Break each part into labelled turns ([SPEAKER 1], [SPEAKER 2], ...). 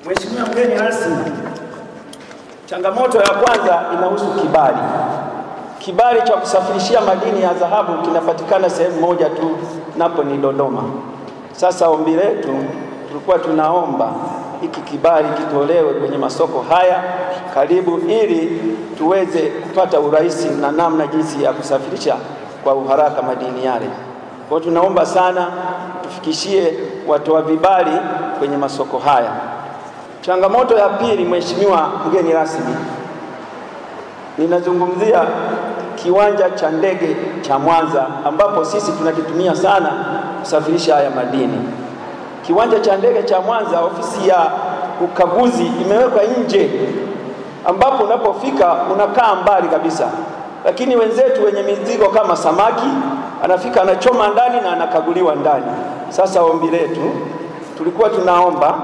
[SPEAKER 1] Mheshimiwa mgeni rasmi, changamoto ya kwanza inahusu kibali. Kibali cha kusafirishia madini ya dhahabu kinapatikana sehemu moja tu, napo ni Dodoma. Sasa ombi letu, tulikuwa tunaomba hiki kibali kitolewe kwenye masoko haya karibu, ili tuweze kupata urahisi na namna jinsi ya kusafirisha kwa uharaka madini yale. Kwa tunaomba sana tufikishie watoa vibali kwenye masoko haya. Changamoto ya pili, Mheshimiwa mgeni rasmi, ninazungumzia kiwanja cha ndege cha Mwanza ambapo sisi tunakitumia sana kusafirisha haya madini. Kiwanja cha ndege cha Mwanza, ofisi ya ukaguzi imewekwa nje, ambapo unapofika unakaa mbali kabisa, lakini wenzetu wenye mizigo kama samaki anafika anachoma ndani na anakaguliwa ndani. Sasa ombi letu, tulikuwa tunaomba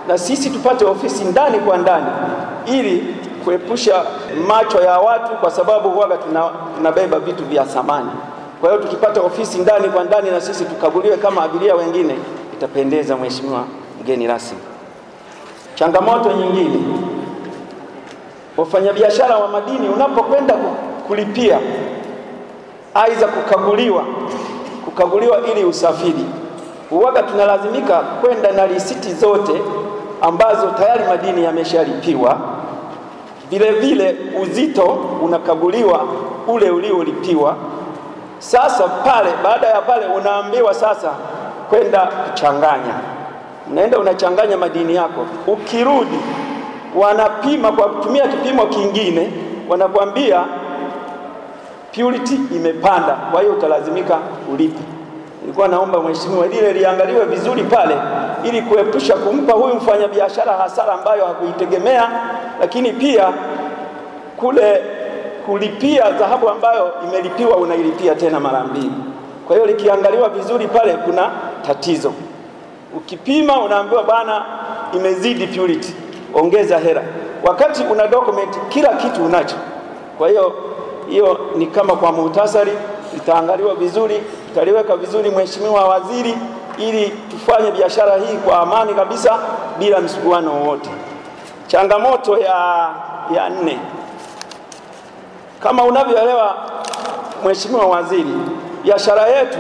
[SPEAKER 1] na sisi tupate ofisi ndani kwa ndani, ili kuepusha macho ya watu, kwa sababu huaga tunabeba vitu vya thamani. Kwa hiyo tukipata ofisi ndani kwa ndani na sisi tukaguliwe kama abiria wengine, itapendeza. Mheshimiwa mgeni rasmi, changamoto nyingine, wafanyabiashara wa madini unapokwenda kulipia aidha kukaguliwa ili usafiri, huaga tunalazimika kwenda na risiti zote ambazo tayari madini yameshalipiwa. Vile vile uzito unakaguliwa ule uliolipiwa. Sasa pale, baada ya pale unaambiwa sasa kwenda kuchanganya. Unaenda unachanganya madini yako, ukirudi wanapima kwa kutumia kipimo kingine, wanakuambia purity imepanda, kwa hiyo utalazimika ulipe. Nilikuwa naomba Mheshimiwa lile liangaliwe vizuri pale, ili kuepusha kumpa huyu mfanyabiashara hasara ambayo hakuitegemea, lakini pia kule kulipia dhahabu ambayo imelipiwa unailipia tena mara mbili. Kwa hiyo likiangaliwa vizuri pale kuna tatizo. Ukipima unaambiwa bana, imezidi purity, ongeza hela, wakati una document kila kitu unacho. Kwa hiyo ni kama kwa muhtasari, itaangaliwa vizuri, tutaliweka vizuri Mheshimiwa Waziri, ili tufanye biashara hii kwa amani kabisa bila msuguano wowote. Changamoto ya nne, kama unavyoelewa Mheshimiwa Waziri, biashara yetu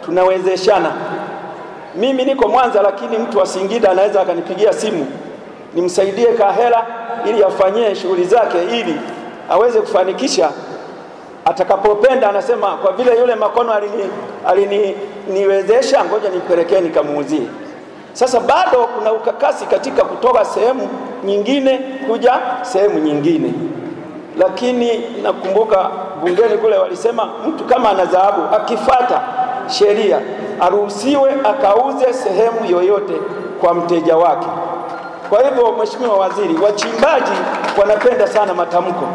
[SPEAKER 1] tunawezeshana. Mimi niko Mwanza, lakini mtu wa Singida anaweza akanipigia simu nimsaidie kahela ili afanyie shughuli zake, ili aweze kufanikisha. Atakapopenda anasema kwa vile yule Makono aliniwezesha, ngoja nipelekee nikamuuzie. Sasa bado kuna ukakasi katika kutoka sehemu nyingine kuja sehemu nyingine, lakini nakumbuka bungeni kule walisema mtu kama ana dhahabu akifuata sheria aruhusiwe akauze sehemu yoyote kwa mteja wake. Kwa hivyo Mheshimiwa Waziri, wachimbaji wanapenda sana matamko,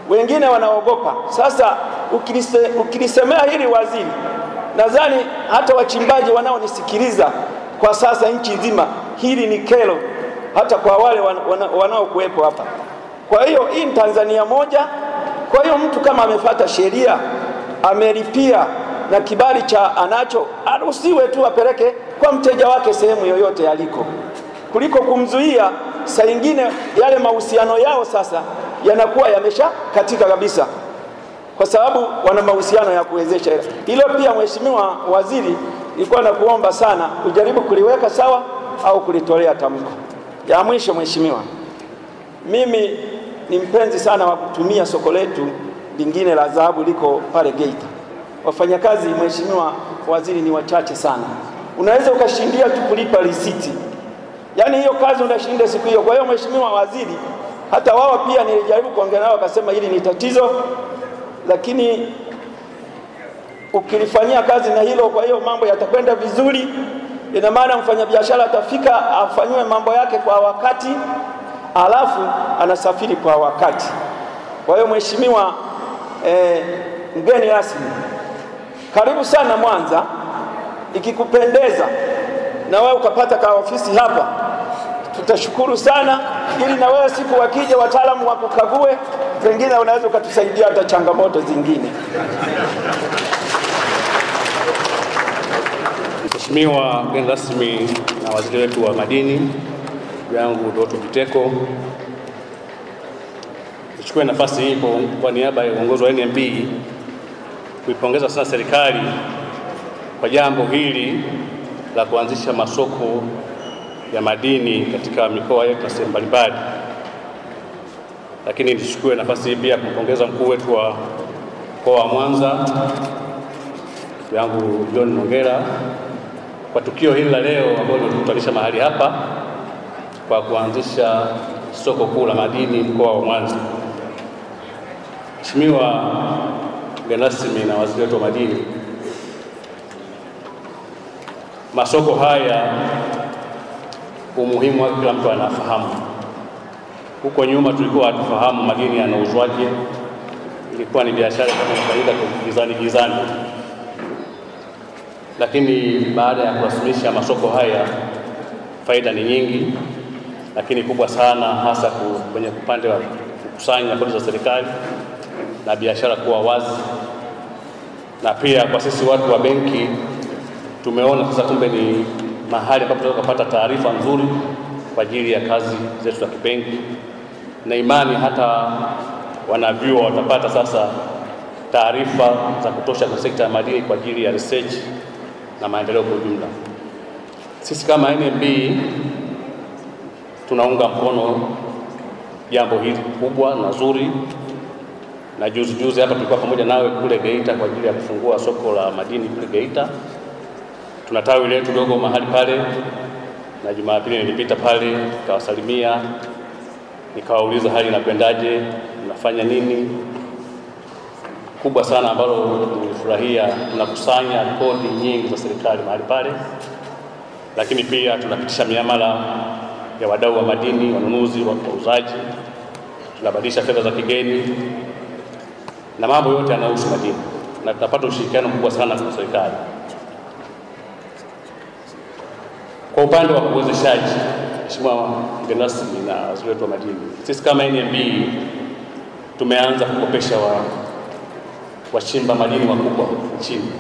[SPEAKER 1] wengine wanaogopa. Sasa ukilisemea hili waziri, nadhani hata wachimbaji wanaonisikiliza kwa sasa nchi nzima, hili ni kero hata kwa wale wanaokuwepo hapa. Kwa hiyo hii ni Tanzania moja. Kwa hiyo mtu kama amefuata sheria, amelipia na kibali cha anacho, aruhusiwe tu apeleke kwa mteja wake sehemu yoyote aliko, kuliko kumzuia. Saa nyingine yale mahusiano yao sasa yanakuwa yamesha katika kabisa, kwa sababu wana mahusiano ya kuwezesha hilo. Pia Mheshimiwa Waziri, nilikuwa nakuomba sana ujaribu kuliweka sawa au kulitolea tamko. Ya mwisho Mheshimiwa, mimi ni mpenzi sana wa kutumia soko letu lingine la dhahabu liko pale Geita. Wafanyakazi Mheshimiwa Waziri ni wachache sana, unaweza ukashindia tu kulipa risiti, yaani hiyo kazi unashinda siku hiyo. Kwa hiyo Mheshimiwa Waziri, hata wao pia nilijaribu kuongea nao, wakasema hili ni tatizo, lakini ukilifanyia kazi na hilo, kwa hiyo mambo yatakwenda vizuri. Ina maana mfanyabiashara atafika afanywe mambo yake kwa wakati, alafu anasafiri kwa wakati. Kwa hiyo Mheshimiwa mgeni rasmi, karibu sana Mwanza. Ikikupendeza na wewe ukapata ka ofisi hapa, tutashukuru sana, ili na wewe siku wakija wataalamu wakukague, pengine unaweza ukatusaidia hata changamoto zingine.
[SPEAKER 2] Mheshimiwa mgeni rasmi na waziri wetu wa madini, yangu Doto Biteko. Nichukue nafasi hii kwa niaba ya uongozi wa NMB kuipongeza sana serikali kwa jambo hili la kuanzisha masoko ya madini katika mikoa yetu na sehemu mbalimbali. Lakini nichukue nafasi hii pia kumpongeza mkuu wetu wa mkoa wa Mwanza yangu John Mongera kwa tukio hili la leo ambalo tulikutanisha mahali hapa kwa kuanzisha soko kuu la madini mkoa wa Mwanza. Mheshimiwa mgeni rasmi na waziri wetu wa madini, masoko haya umuhimu wake kila mtu anafahamu. Huko nyuma tulikuwa hatufahamu madini yanauzwaje, ilikuwa ni biashara kama inafanyika gizani. Lakini baada ya kurasimisha masoko haya, faida ni nyingi, lakini kubwa sana hasa kwenye upande wa kukusanya kodi za serikali na biashara kuwa wazi. Na pia kwa sisi watu wa benki tumeona sasa kumbe ni mahali ambapo tunaweza kupata taarifa nzuri kwa ajili ya kazi zetu za kibenki, na imani hata wanavyuo watapata sasa taarifa za kutosha kwa sekta ya madini kwa ajili ya research na maendeleo kwa ujumla. Sisi kama NMB tunaunga mkono jambo hili kubwa na zuri, na juzi hapa tulikuwa pamoja nawe kule Geita kwa ajili ya kufungua soko la madini kule Geita. Tuna tawi letu dogo mahali pale, na Jumapili nilipita pale nikawasalimia, nikawauliza hali inakwendaje, unafanya nini. Kubwa sana ambalo nilifurahia, tunakusanya kodi nyingi za serikali mahali pale, lakini pia tunapitisha miamala ya wadau wa madini, wanunuzi, wauzaji, tunabadilisha fedha za kigeni na mambo yote yanayohusu madini, na tunapata ushirikiano mkubwa sana kwa serikali. Kwa upande wa uwezeshaji, Mheshimiwa mgeni rasmi na waziri wetu wa madini, sisi kama NMB tumeanza kukopesha wachimba madini wakubwa nchini,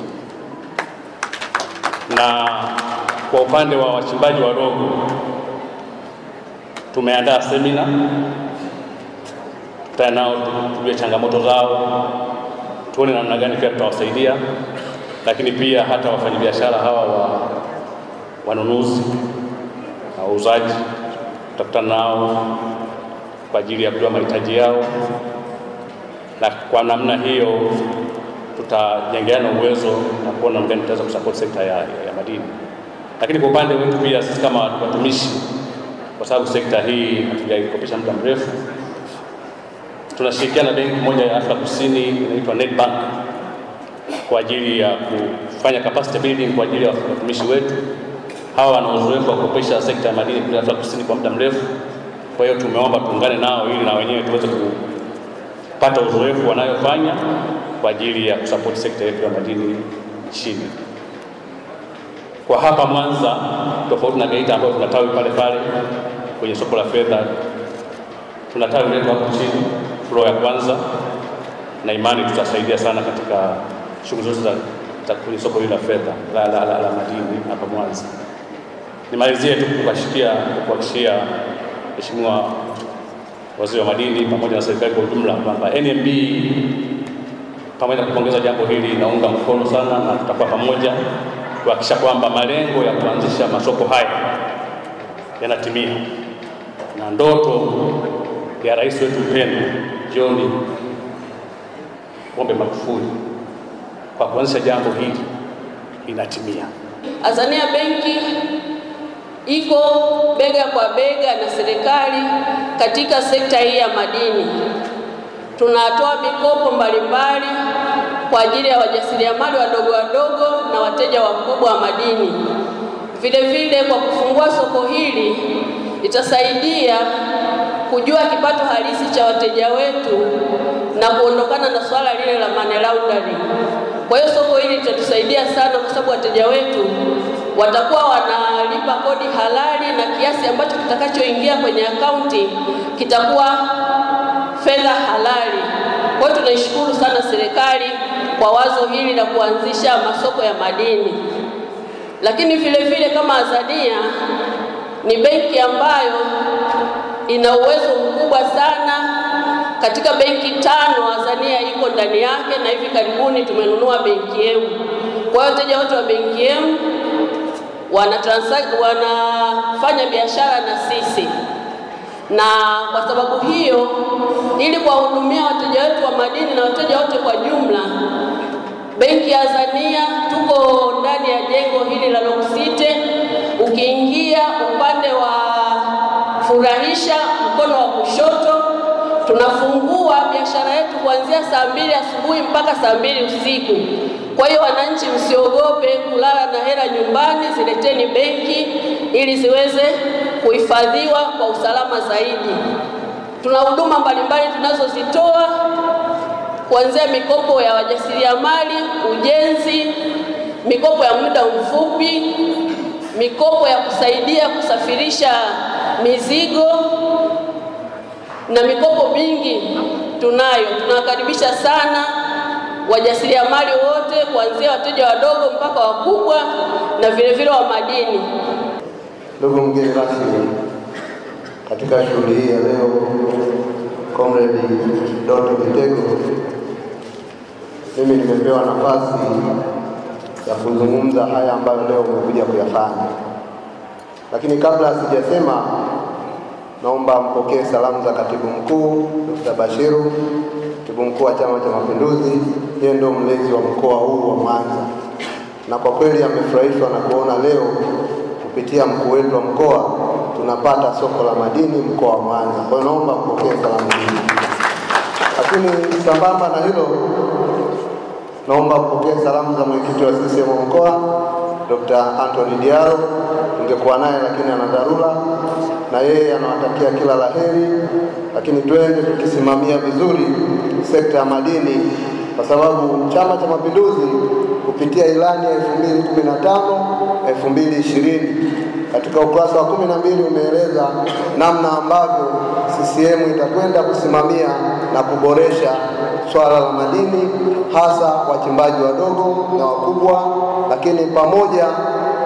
[SPEAKER 2] na kwa upande wa wachimbaji wadogo tumeandaa semina, tutanao tujue changamoto zao, tuone namna gani pia tutawasaidia. Lakini pia hata wafanyabiashara hawa wanunuzi na wauzaji tutakutana nao kwa ajili ya kujua mahitaji yao, na kwa namna hiyo tutajengeana uwezo na kuona namna tutaweza kusupport sekta ya madini. Lakini kwa upande wetu pia sisi kama watumishi, kwa sababu sekta hii hatujaikopesha muda mrefu, tunashirikiana na benki moja ya Afrika Kusini inaitwa Nedbank kwa ajili ya kufanya capacity building kwa ajili ya watumishi wetu. Hawa wana uzoefu wa kukopesha sekta ya madini kule Afrika Kusini kwa muda mrefu. Kwa hiyo tumeomba tuungane nao ili na wenyewe tuweze kupata uzoefu wanayofanya kwa ajili ya kusupport sekta yetu ya madini nchini. Kwa hapa Mwanza, tofauti na Geita ambayo tunatawi pale kwenye soko la fedha, tunatawi letu hapo chini floor ya kwanza, na imani tutasaidia sana katika shughuli zote za kwenye soko hili la fedha la madini hapa Mwanza. Nimalizie tu kuhakikishia Mheshimiwa waziri wa madini pamoja na serikali kwa ujumla kwamba NMB pamoja na kupongeza jambo hili inaunga mkono sana, na tutakuwa pamoja kuhakikisha kwamba malengo ya kuanzisha masoko haya yanatimia, na ndoto ya rais wetu mpendwa John Pombe Magufuli kwa kuanzisha jambo hili inatimia.
[SPEAKER 3] Azania Benki iko bega kwa bega na serikali katika sekta hii ya madini. Tunatoa mikopo mbalimbali kwa ajili ya wajasiriamali wadogo na wateja wakubwa wa madini. Vile kwa kufungua soko hili itasaidia kujua kipato halisi cha wateja wetu na kuondokana na swala lile la money laundering. Kwa hiyo soko hili litatusaidia sana kwa sababu wateja wetu watakuwa wanalipa kodi halali na kiasi ambacho kitakachoingia kwenye akaunti kitakuwa fedha halali. Kwa hiyo tunaishukuru sana serikali kwa wazo hili la kuanzisha masoko ya madini. Lakini vile kama Azania ni benki ambayo ina uwezo mkubwa sana. Katika benki 5 Azania iko ndani yake, na hivi karibuni tumenunua benki M. Kwa hiyo wateja wote wa benki M wanafanya biashara na sisi, na kwa sababu hiyo, ili kuwahudumia wateja wetu wa madini na wateja wote kwa jumla, benki ya Azania tuko ndani ya jengo hili la Loksite. Ukiingia upande wa Furahisha mkono wa kushoto, tunafungua biashara yetu kuanzia saa 2 asubuhi mpaka saa 2 usiku. Kwa hiyo wananchi, msiogope kulala na hela nyumbani, zileteni benki ili ziweze kuhifadhiwa kwa usalama zaidi. Tuna huduma mbalimbali tunazozitoa, kuanzia mikopo ya wajasiriamali, ujenzi, mikopo ya muda mfupi, mikopo ya kusaidia kusafirisha mizigo na mikopo mingi tunayo. Tunawakaribisha sana wajasiriamali wote, kuanzia wateja wadogo mpaka wakubwa na vile wa madini.
[SPEAKER 4] Ndugu mgeni rasmi, katika shughuli hii ya leo, Comrade Doto Biteko, mimi nimepewa nafasi ya kuzungumza haya ambayo leo umekuja kuyafanya. Lakini kabla sijasema, naomba mpokee salamu za Katibu Mkuu Dr. Bashiru, Katibu Mkuu wa Chama cha Mapinduzi. Yeye ndio mlezi wa mkoa huu wa Mwanza, na kwa kweli amefurahishwa na kuona leo kupitia mkuu wetu wa mkoa tunapata soko la madini mkoa wa Mwanza. Kwa hiyo naomba mpokee salamu hizi. Lakini sambamba na hilo, naomba mpokee salamu za mwenyekiti wa CCM mkoa Dr. Anthony Diaro. Tungekuwa naye lakini ana dharura, na yeye anawatakia kila laheri, lakini twende tukisimamia vizuri sekta ya madini, kwa sababu Chama cha Mapinduzi kupitia ilani ya 2015-2020 katika ukurasa wa 12 umeeleza namna ambavyo CCM itakwenda kusimamia na kuboresha swala la madini, hasa wachimbaji wadogo na wakubwa, lakini pamoja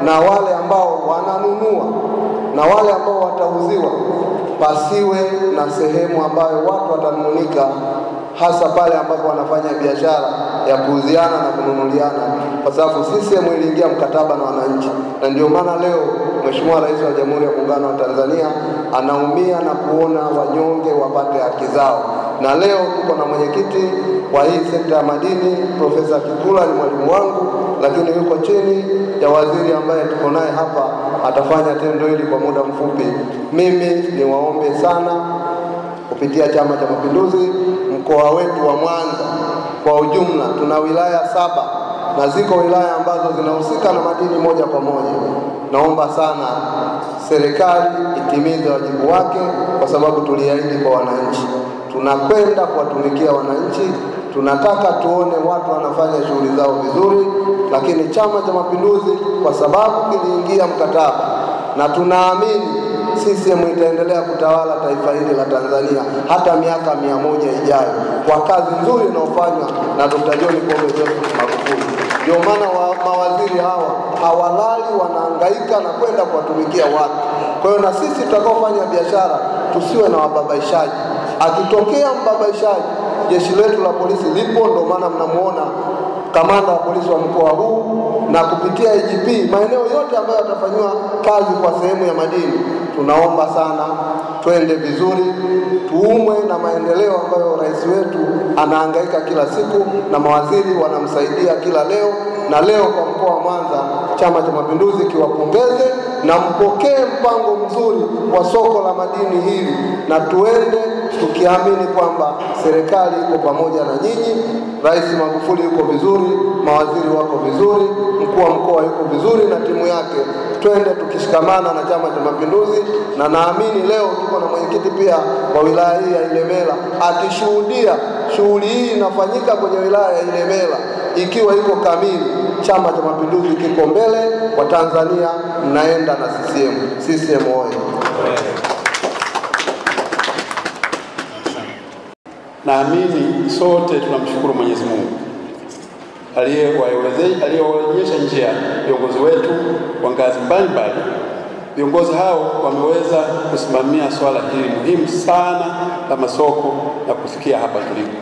[SPEAKER 4] na wale ambao wananunua na wale ambao watauziwa, pasiwe na sehemu ambayo watu watanung'unika, hasa pale ambapo wanafanya biashara ya kuuziana na kununuliana, kwa sababu CCM iliingia mkataba na wananchi. Na ndio maana leo Mheshimiwa Rais wa Jamhuri ya Muungano wa Tanzania anaumia na kuona wanyonge wapate haki zao. Na leo tuko na mwenyekiti wa hii sekta ya madini, Profesa Kikula, ni mwalimu wangu, lakini yuko chini ya waziri ambaye tuko naye hapa, atafanya tendo hili kwa muda mfupi. Mimi niwaombe sana kupitia Chama cha Mapinduzi, mkoa wetu wa Mwanza kwa ujumla, tuna wilaya 7 na ziko wilaya ambazo zinahusika na madini moja kwa moja. Naomba sana serikali itimize wajibu wake, kwa sababu tuliahidi kwa wananchi. Tunakwenda kuwatumikia wananchi, tunataka tuone watu wanafanya shughuli zao vizuri, lakini Chama cha Mapinduzi kwa sababu kiliingia mkataba, na tunaamini CCM itaendelea kutawala taifa hili la Tanzania hata miaka 100 ijayo, kwa kazi nzuri inayofanywa na Dr. John Pombe Joseph Magufuli. Ndio maana mawaziri hawa hawalali, wanahangaika na kwenda kuwatumikia watu. Kwa hiyo na sisi tutakaofanya biashara tusiwe na wababaishaji. Akitokea mbabaishaji, jeshi letu la polisi lipo. Ndio maana mnamuona kamanda wa polisi wa mkoa huu na kupitia IGP maeneo yote ambayo yatafanywa kazi kwa sehemu ya madini. Tunaomba sana twende vizuri, tuumwe na maendeleo ambayo rais wetu anahangaika kila siku na mawaziri wanamsaidia kila leo. Na leo kwa mkoa wa Mwanza, Chama cha Mapinduzi kiwapongeze na mpokee mpango mzuri wa soko la madini hili, na tuende tukiamini kwamba serikali iko pamoja na nyinyi. Rais Magufuli yuko vizuri, mawaziri wako vizuri, mkuu wa mkoa yuko vizuri na timu yake. Twende tukishikamana na Chama cha Mapinduzi, na naamini leo tuko na mwenyekiti pia wa wilaya hii ya Ilemela akishuhudia shughuli hii inafanyika kwenye wilaya ya Ilemela ikiwa iko kamili. Chama cha Mapinduzi kiko mbele, kwa Tanzania mnaenda na CCM. CCM oye!
[SPEAKER 5] Naamini sote tunamshukuru Mwenyezi Mungu aliyewaonyesha njia viongozi wetu wa ngazi mbalimbali Viongozi hao wameweza kusimamia swala hili muhimu sana la masoko na kufikia hapa tulipo.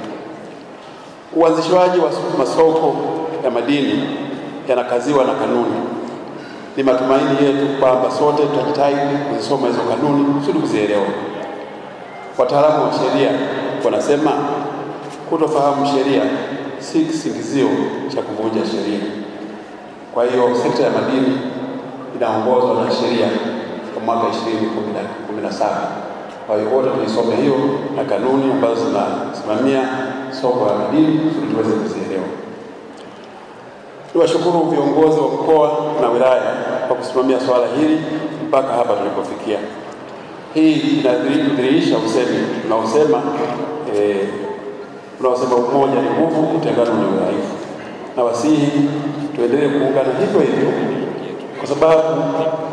[SPEAKER 5] Uanzishwaji wa masoko ya madini yanakaziwa na kanuni. Ni matumaini yetu kwamba sote tutajitahidi kuzisoma hizo kanuni kusudi kuzielewa. Wataalamu wa sheria wanasema kutofahamu sheria si kisingizio cha kuvunja sheria. Kwa hiyo sekta ya madini inaongozwa na sheria kwa mwaka 2017. Kwa hiyo wote tuisome hiyo na kanuni ambazo zinasimamia soko la madini ili tuweze kuzielewa. Niwashukuru viongozi wa mkoa na wilaya kwa kusimamia swala hili mpaka hapa tulipofikia. Hii inadhihirisha usemi unaosema umoja ni nguvu, utengano ni udhaifu. Na wasihi tuendelee kuungana hivyo hivyo, kwa sababu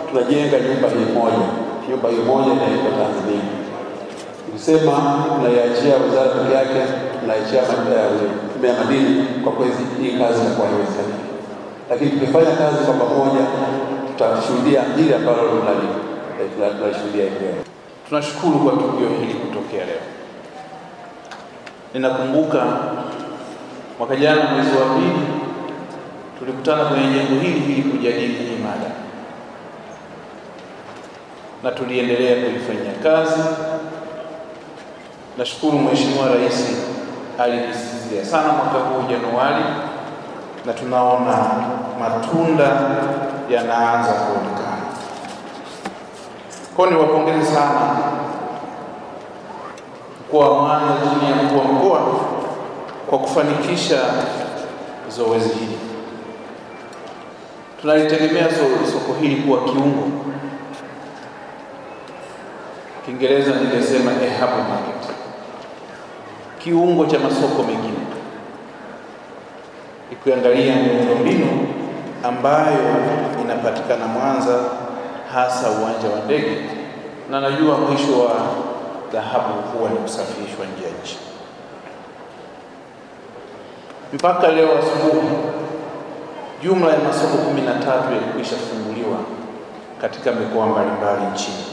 [SPEAKER 5] tunajenga nyumba hii moja. Nyumba hii moja inaitwa Tanzania. Kusema tunaiachia wizara peke yake, tunaiachia tume ya madini, kwa kweli hii kazi inakuwa haiwezekani. Lakini tukifanya kazi kwa pamoja, tutashuhudia hili ambalo tunashuhudia leo.
[SPEAKER 6] Tunashukuru kwa tukio hili kutokea leo. Ninakumbuka mwaka jana mwezi wa 2 tulikutana kwenye jengo hili kujadili hii mada, na tuliendelea kuifanyia kazi. Nashukuru Mheshimiwa Rais alisisitiza sana mwaka huu Januari, na tunaona matunda yanaanza kuonekana. Kwa hiyo niwapongeze sana mkoa wa Mwanza chini ya mkuu wa mkoa kwa kufanikisha zoezi hili. Tunalitegemea soko hili kuwa kiungo. Kiingereza ningesema a hub market, kiungo cha masoko mengine. Ikiangalia miundombinu ambayo inapatikana Mwanza, hasa uwanja wa ndege, na najua mwisho wa dhahabu huwa ni kusafirishwa nje ya nchi. Mpaka leo asubuhi jumla ya masoko 13 yalikwisha funguliwa katika mikoa mbalimbali nchini,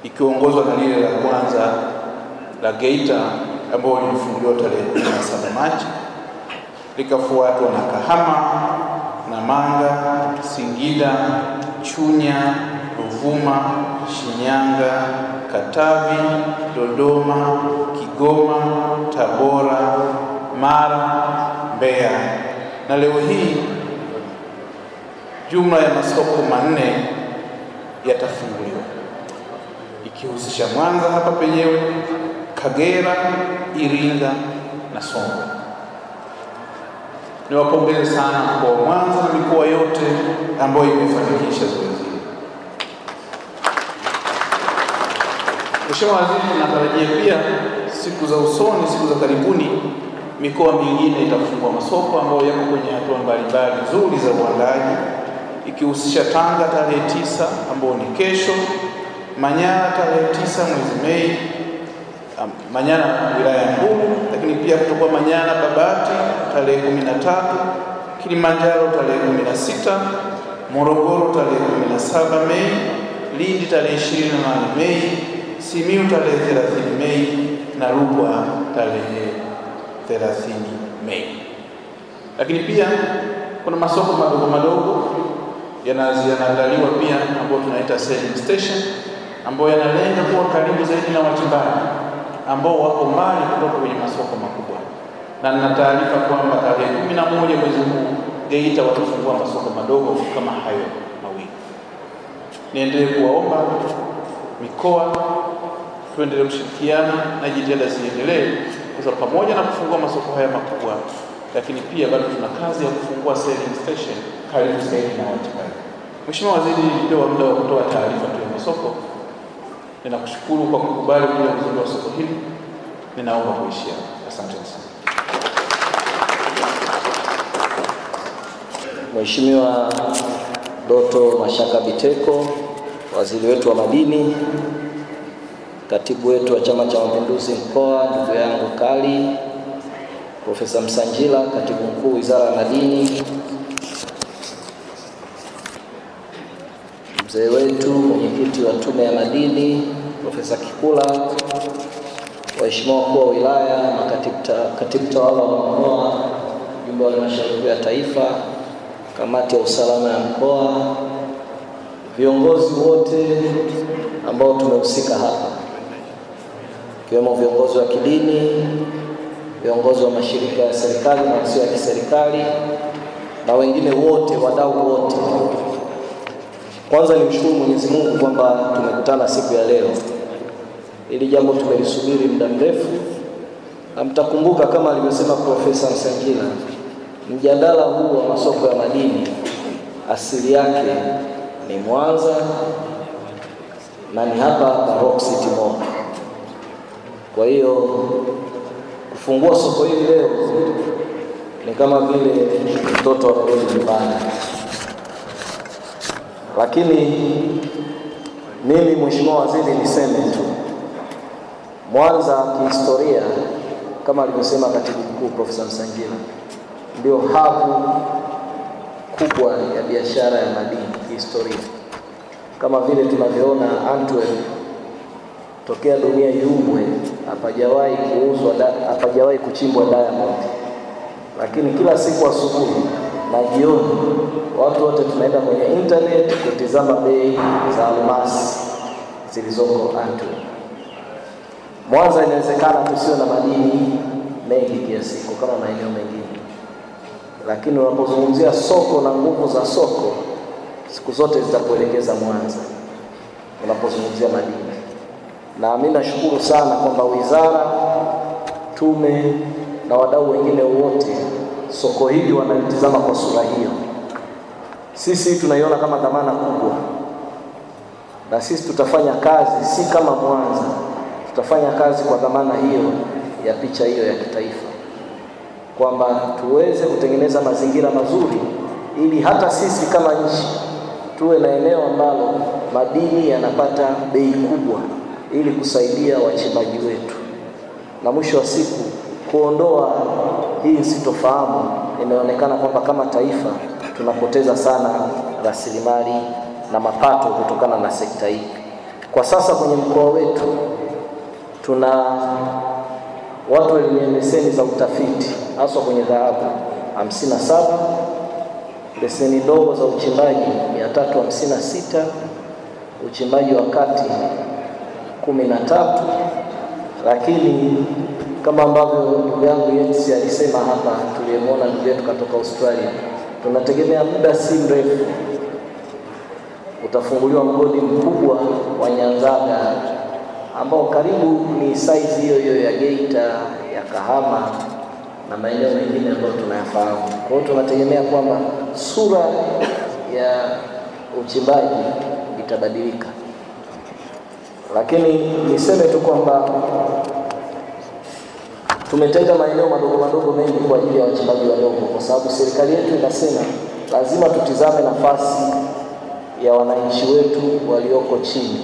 [SPEAKER 6] ikiongozwa na lile la kwanza la Geita ambalo lilifunguliwa tarehe 17 Machi, likafuatwa na Kahama, Namanga, Singida, Chunya, Ruvuma, Shinyanga, Katavi, Dodoma, Kigoma, Tabora, Mara, Mbeya, na leo hii jumla ya masoko 4 yatafunguliwa, ikihusisha Mwanza hapa penyewe, Kagera, Iringa na Songwe. Niwapongeze sana mkoa wa Mwanza na mikoa yote ambayo imefanikisha zoezi hili. Mheshimiwa Waziri, tunatarajia pia siku za usoni, siku za karibuni, mikoa mingine itafungua masoko ambayo yako kwenye hatua mbalimbali nzuri za uandaaji, ikihusisha Tanga tarehe 9 ambayo ni kesho, Manyara tarehe 9 mwezi Mei, Manyara wilaya ya Mbulu, lakini pia kutoka Manyara Babati tarehe 13, Kilimanjaro tarehe 16, Morogoro tarehe 17 Mei, Lindi tarehe 28 Mei, Simiyu tarehe 30 Mei na Rukwa tarehe 30 Mei. Lakini pia kuna masoko madogo yanaandaliwa pia ambayo tunaita selling station, ambayo yanalenga kuwa karibu zaidi na wachimbaji ambao wako mbali kutoka kwenye masoko makubwa. Na nina taarifa kwamba tarehe 11 mwezi huu Geita watafungua masoko madogo kama hayo mawili. Niendelee kuwaomba mikoa tuendelee kushirikiana na jitihada ziendelee, kwa sababu pamoja na kufungua masoko haya makubwa, lakini pia bado tuna kazi ya kufungua selling station karibu zaidi na wachimbaji. Mheshimiwa Waziri, nilipewa muda wa kutoa taarifa tu ya masoko. Ninakushukuru kwa kukubali kuja kuzindua soko hili. Ninaomba kuishia. Asante sana.
[SPEAKER 7] Mheshimiwa Doto Mashaka Biteko, waziri wetu wa madini, katibu wetu wa Chama cha Mapinduzi mkoa, ndugu yangu Kali, Profesa Msanjila, katibu mkuu Wizara ya Madini, mzee wetu mwenyekiti wa Tume ya Madini Profesa Kikula, waheshimiwa wakuu wa wilaya, katibu tawala wa mkoa, jumbe wa halmashauri ya taifa, kamati ya usalama ya mkoa, viongozi wote ambao tumehusika hapa, ikiwemo viongozi wa kidini, viongozi wa mashirika ya serikali na wasio ya kiserikali na wengine wote, wadau wote. Kwanza nimshukuru Mwenyezi Mungu kwamba tumekutana siku ya leo. Hili jambo tumelisubiri muda mrefu, na mtakumbuka kama alivyosema Profesa Msanjila, mjadala huu wa masoko ya madini asili yake ni Mwanza na ni hapa Rock City Mall. Kwa hiyo kufungua soko hili leo ni kama vile mtoto anarudi nyumbani. Lakini mimi Mheshimiwa Waziri niseme tu, Mwanza kihistoria kama alivyosema Katibu Mkuu Profesa Msanjila, ndio habu kubwa ya biashara ya madini kihistoria. Kama vile tunavyoona Antwerp, tokea dunia iumbwe hapajawahi kuchimbwa diamond. Lakini kila siku asubuhi na jioni watu wote tunaenda kwenye internet kutizama bei za almasi zilizoko Antwerp. Mwanza inawezekana tusiwe na madini mengi kiasi kama maeneo mengine, lakini unapozungumzia soko na nguvu za soko, siku zote zitakuelekeza Mwanza unapozungumzia madini. Na mimi nashukuru sana kwamba wizara, tume na wadau wengine wote soko hili wanalitizama kwa sura hiyo. Sisi tunaiona kama dhamana kubwa, na sisi tutafanya kazi si kama Mwanza, tutafanya kazi kwa dhamana hiyo ya picha hiyo ya kitaifa, kwamba tuweze kutengeneza mazingira mazuri ili hata sisi kama nchi tuwe na eneo ambalo madini yanapata bei kubwa ili kusaidia wachimbaji wetu, na mwisho wa siku kuondoa hii sitofahamu. Inaonekana kwamba kama taifa tunapoteza sana rasilimali na mapato kutokana na sekta hii. Kwa sasa kwenye mkoa wetu tuna watu wenye leseni za utafiti hasa kwenye dhahabu 57, leseni ndogo za uchimbaji 356, uchimbaji wa kati 13. Lakini kama ambavyo ndugu yangu Yensi alisema hapa, tuliyemwona ndugu yetu kutoka Australia, tunategemea muda si mrefu utafunguliwa mgodi mkubwa wa Nyanzaga ambao karibu ni size hiyo hiyo ya Geita, ya Kahama na maeneo mengine ambayo tunayafahamu. Kwa hiyo tunategemea kwamba sura ya uchimbaji itabadilika. Lakini niseme tu kwamba tumetenga maeneo madogo mengi kwa ajili ya wachimbaji wadogo, kwa sababu serikali yetu inasema lazima tutizame nafasi ya wananchi wetu walioko chini.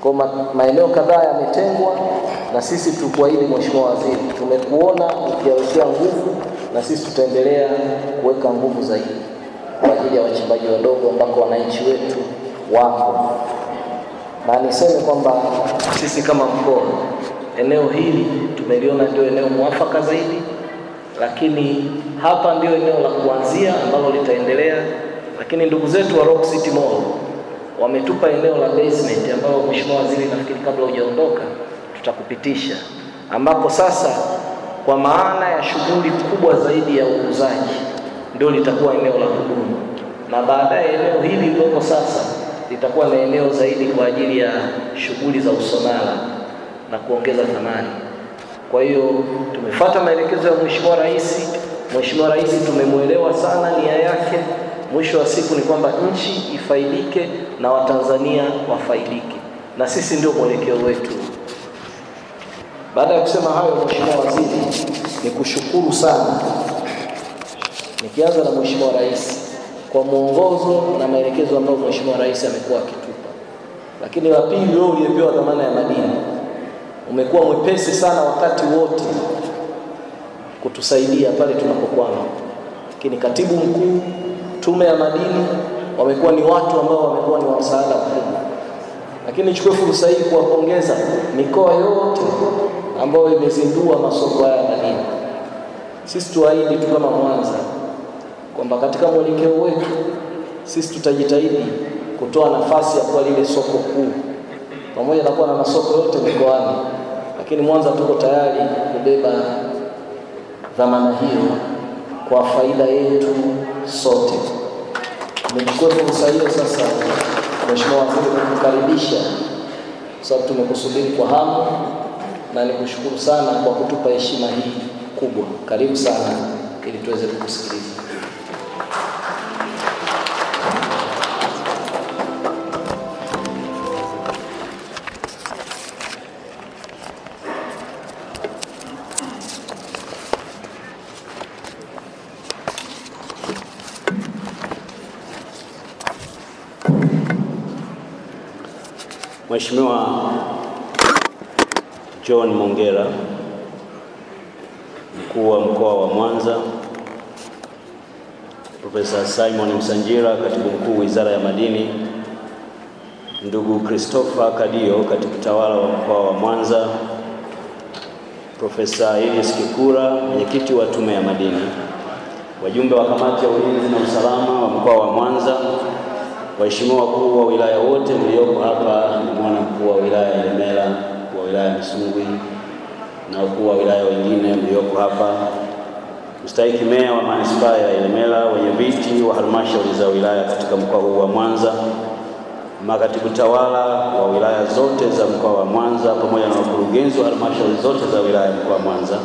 [SPEAKER 7] Kwa maeneo kadhaa yametengwa, na sisi tukuahidi Mheshimiwa Waziri, tumekuona ukiwekea nguvu, na sisi tutaendelea kuweka nguvu zaidi kwa ajili ya wachimbaji wadogo ambako wananchi wetu wako. Na niseme kwamba sisi kama mkoa eneo hili tumeliona ndio eneo mwafaka zaidi, lakini hapa ndio eneo la kuanzia ambalo litaendelea. Lakini ndugu zetu wa Rock City Mall wametupa eneo la basement ambao Mheshimiwa Waziri, nafikiri kabla hujaondoka tutakupitisha, ambapo sasa kwa maana ya shughuli kubwa zaidi ya uuzaji ndio litakuwa eneo la kudumu, na baadaye eneo hili lililo sasa litakuwa na eneo zaidi kwa ajili ya shughuli za usonara na kuongeza thamani. Kwa hiyo tumefuata maelekezo ya Mheshimiwa Rais. Mheshimiwa Rais tumemuelewa sana nia yake. Mwisho wa siku ni kwamba nchi ifaidike na Watanzania wafaidike, na sisi ndio mwelekeo wetu. Baada ya kusema hayo, Mheshimiwa Waziri, ni kushukuru sana, nikianza na Mheshimiwa Rais kwa mwongozo na maelekezo ambayo Mheshimiwa Rais amekuwa akitupa. Lakini la pili, wewe uliyepewa dhamana ya madini umekuwa mwepesi sana wakati wote kutusaidia pale tunapokwama. Lakini Katibu Mkuu, Tume ya Madini wamekuwa ni watu ambao wamekuwa ni wa msaada mkubwa. Lakini nichukue fursa hii kuwapongeza mikoa yote ambayo imezindua masoko haya madini. Sisi tuahidi tu kama Mwanza kwamba katika mwelekeo wetu sisi tutajitahidi kutoa nafasi ya kuwa lile soko kuu, pamoja na kuwa na masoko yote mikoani, lakini Mwanza tuko tayari kubeba dhamana hiyo kwa faida yetu sote. Nichukue fursa hiyo sasa, Mheshimiwa Waziri, kukukaribisha kwa sababu tumekusubiri kwa hamu, na nikushukuru sana kwa kutupa heshima hii kubwa. Karibu sana ili tuweze kukusikiliza.
[SPEAKER 8] Mheshimiwa John Mongera, Mkuu wa Mkoa wa Mwanza, Profesa Simon Msanjira, Katibu Mkuu Wizara ya Madini, ndugu Christopher Kadio, Katibu Tawala wa Mkoa wa Mwanza, Profesa Elias Kikura, Mwenyekiti wa Tume ya Madini, wajumbe wa Kamati ya Ulinzi na Usalama wa Mkoa wa Mwanza, waheshimiwa wakuu wa wilaya wote mlioko hapa, nimeona mkuu wa wilaya ya Ilemela, mkuu wa wilaya ya Misungwi na wakuu wa wilaya wengine mlioko hapa, mstahiki meya wa manispaa ya Ilemela, wenye viti wa halmashauri za wilaya katika mkoa huu wa Mwanza, makatibu tawala wa wilaya zote za mkoa wa Mwanza pamoja na wakurugenzi wa halmashauri zote za wilaya ya mkoa wa Mwanza,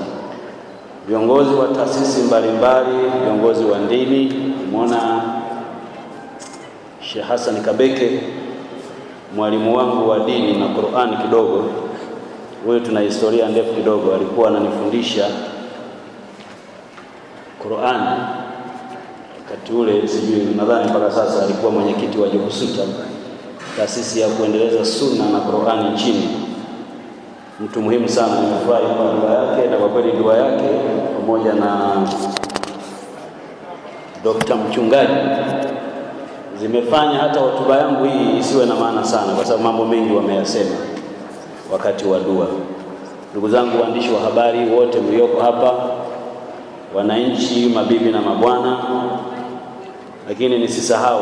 [SPEAKER 8] viongozi wa taasisi mbalimbali, viongozi wa dini, nimeona Sheikh Hassan Kabeke, mwalimu wangu wa dini na Qur'ani kidogo. Huyu tuna historia ndefu kidogo, alikuwa ananifundisha Qur'ani wakati ule, sijui nadhani mpaka sasa alikuwa mwenyekiti wa Juhusuta, taasisi ya kuendeleza sunna na Qur'ani nchini. Mtu muhimu sana, nimefurahi kwa dua yake, na kwa kweli dua yake pamoja na Dr. Mchungaji zimefanya hata hotuba yangu hii isiwe na maana sana, kwa sababu mambo mengi wameyasema wakati wa dua. Ndugu zangu waandishi wa habari wote mlioko hapa, wananchi, mabibi na mabwana, lakini nisisahau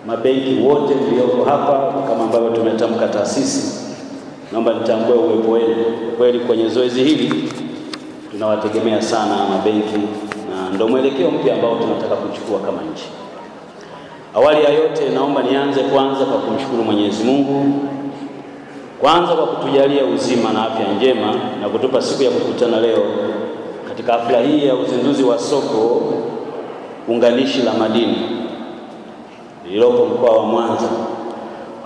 [SPEAKER 8] mabenki wote mlioko hapa, kama ambavyo tumetamka taasisi, naomba nitambue uwepo wenu. Kweli kwenye zoezi hili tunawategemea sana mabenki, na ndio mwelekeo mpya ambao tunataka kuchukua kama nchi. Awali ya yote, naomba nianze kwanza kwa kumshukuru Mwenyezi Mungu, kwanza kwa kutujalia uzima na afya njema na kutupa siku ya kukutana leo katika hafla hii ya uzinduzi wa soko unganishi la madini lililoko mkoa wa Mwanza.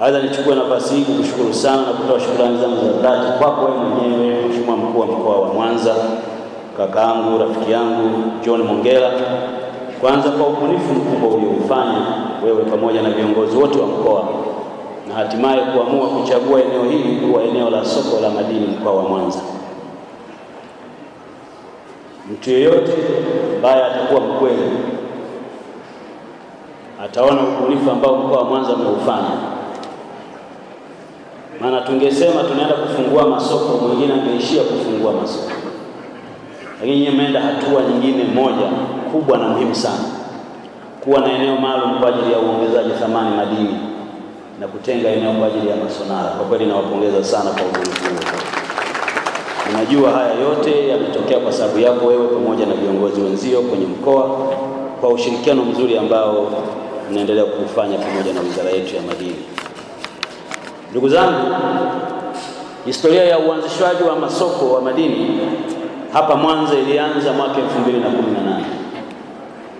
[SPEAKER 8] Aidha, nichukue nafasi hii kukushukuru sana na kutoa shukrani zangu za dhati kwako wewe mwenyewe, Mheshimiwa Mkuu wa Mkoa wa Mwanza, kakaangu, rafiki yangu John Mongera, kwanza kwa ubunifu mkubwa uliofanya wewe pamoja na viongozi wote wa mkoa, na hatimaye kuamua kuchagua eneo hili kuwa eneo la soko la madini mkoa wa Mwanza. Mtu yeyote ambaye atakuwa mkweli ataona ubunifu ambao mkoa wa Mwanza umeufanya. Maana tungesema tunaenda kufungua masoko, mwingine angeishia kufungua masoko, lakini nyinyi mmeenda hatua nyingine moja kubwa na muhimu sana, kuwa na eneo maalum kwa ajili ya uongezaji thamani madini na kutenga eneo kwa ajili ya masonara. Kwa kweli nawapongeza sana kwa ubunifu huo. Ninajua haya yote yametokea kwa sababu yako wewe pamoja na viongozi wenzio kwenye mkoa, kwa ushirikiano mzuri ambao mnaendelea kufanya pamoja na wizara yetu ya madini. Ndugu zangu, historia ya uanzishwaji wa masoko wa madini hapa Mwanza ilianza mwaka 2018.